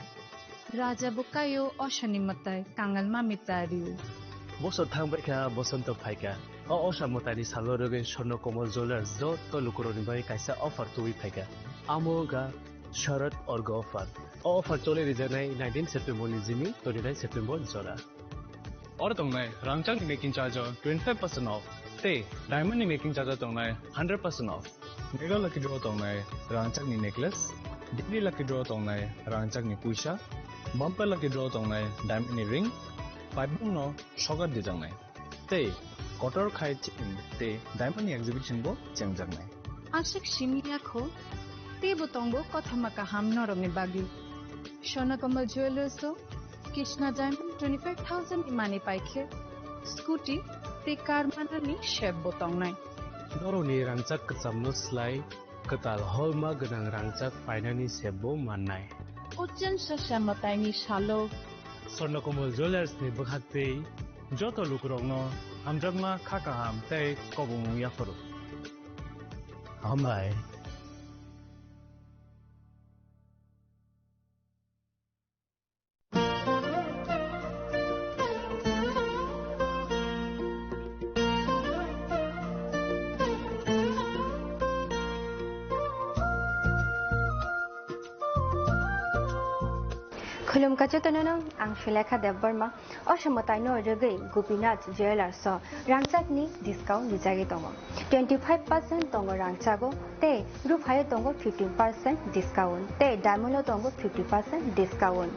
Raja Bukayo Oshanimatai Kangal Mamitariu. Bosot Hambaka Bosonto Paika, Oshamotari Saloroge Shono Komal Zolar Zot Tolukuroni by Kaisa offer to Wipeka. Amoga Sharat or Gofar. Offer Tole Rizanai 19 September Nizimi, 29 September Zora. Ortongai, Rangchak making charge 25% off. Te, Diamond making charge Tongai 100% off. Mega Lucky Draw Tongai, Rangchak necklace. Daily Lucky Draw Tongai, Rangchak Puisha. Bumper lucky draw tongnai diamond ring, pipe no sugar de jangnai. Te kotor khai te diamond exhibition bo changjangnai. Ashik shimia kho te botongbo kothamaka hamno rongni bagi. Shona Kamal Jewelers so Krishna diamond 25,000 imani paikhe. Scooty te car manani chef botongnai. Doroni rangchak kchamno slai katal holma ganang rangchak painani sebo mannai. Ujan Shashamatay ni Shalo Sornokomal Jewelers ni Bukhate Joto Lukurogno Hamjagma Kakaham Te Kobung Yafuru Amai Khulumkha Chotonono ang Shilekha Devbarma Oshamotai no Rege Gopinath Jewelers so Rangchak ni discount dijagi tongo 25% tongo Rangchago te Ruphayo tongo 15% discount te Diamond tongo 50% discount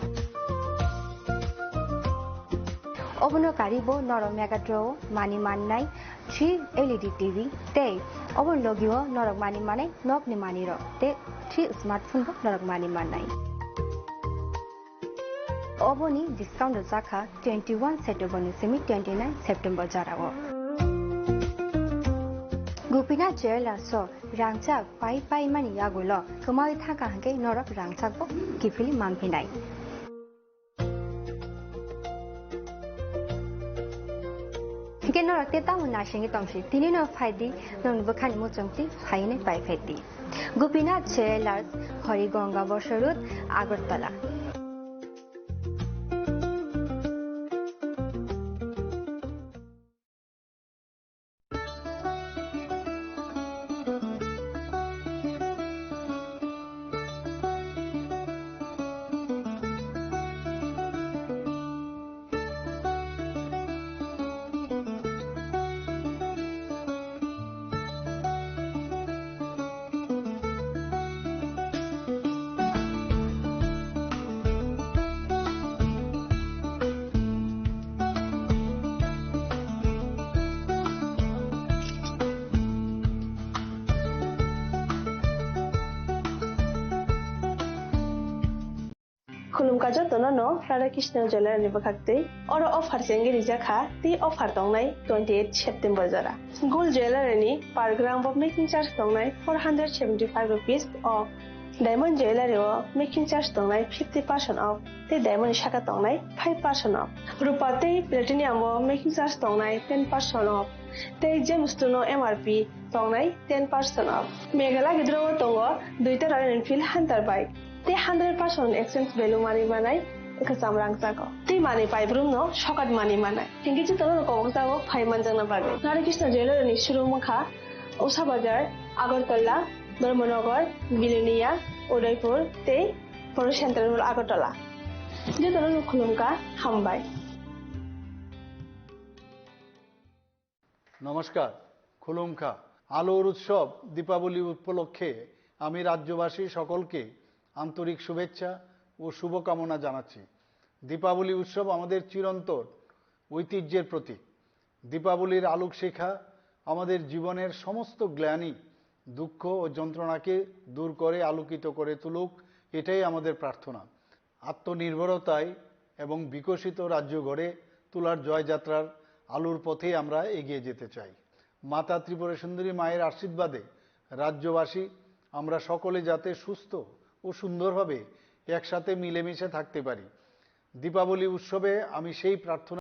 Obono Karibo Noro Mega Draw Mani Manai 3 LED TV te Obon Logio Norok Mani Manai Nok ni Maniro te 3 smartphone bo Norok Mani Manai Oboni discount Zaka 21 September semi 29 September Jarago. Gopinath Jewelers so Rangchak pai mani yagulo Kumai Thaka Hanke Norok Rangchak bo Kifili Mampinai. Hike Norok Teta Munashingi Tomshi Tinino Faidi Non Bukhani Muchumti Haine Pai Feti. Gopinath Jewelers Horigonga Bosharut Agartala. Khulumkha Jotonono Radhakrishna Jewelers ni bakhakte oro offer sengi rijaka ti offer tongnai 28 September jara. Gold jewelry ni per gram of making charge tongnai 475 rupees off. Diamond jewelry o making charge tongnai 50% off. Te diamond shaka tongnai 5% off. Rupa te platinum o making charge tongnai 10% off. tei James Tuno MRP tongnai 10% off. Meghala gidro tongo 2ta Royal Enfield Hunter bike. Tei 100% exchange value money manai kesam rangsago. Tei money pai brum no shokat money manai. Tinggi chu tono kong sago phai manjang na bage. Radha Krishna Jewelry ni shuru mukha Usha Bazar, Agartala, Dharmanagar, Bilonia, Udaipur, tei Poro Central Agartala. Je tono khulumka hambai. নমস্কার, খুলুমখা আলোর উৎসব দীপাবলি উপলক্ষে আমি রাজ্যবাসী সকলকে আন্তরিক শুভেচ্ছা ও শুভকামনা জানাচ্ছি। দীপাবলি উৎসব আমাদের চিরন্তন ঐতিহ্যের প্রতীক। দীপাবলির আলোক শিখা আমাদের জীবনের সমস্ত গ্লানি, দুঃখ ও যন্ত্রণাকে দূর করে আলোকিত করে তুলুক, এটাই আমাদের প্রার্থনা। আত্মনির্ভরতায় এবং বিকশিত রাজ্য গড়ে তোলার জয়যাত্রার আলোর পথে আমরা এগিয়ে যেতে চাই। মাতা ত্রিপুরা সুন্দরী মায়ের আশীর্বাদে রাজ্যবাসী আমরা সকলে যাতে সুস্থ ও সুন্দরভাবে একসাথে মিলেমিশে থাকতে পারি। দীপাবলি উৎসবে আমি সেই প্রার্থনা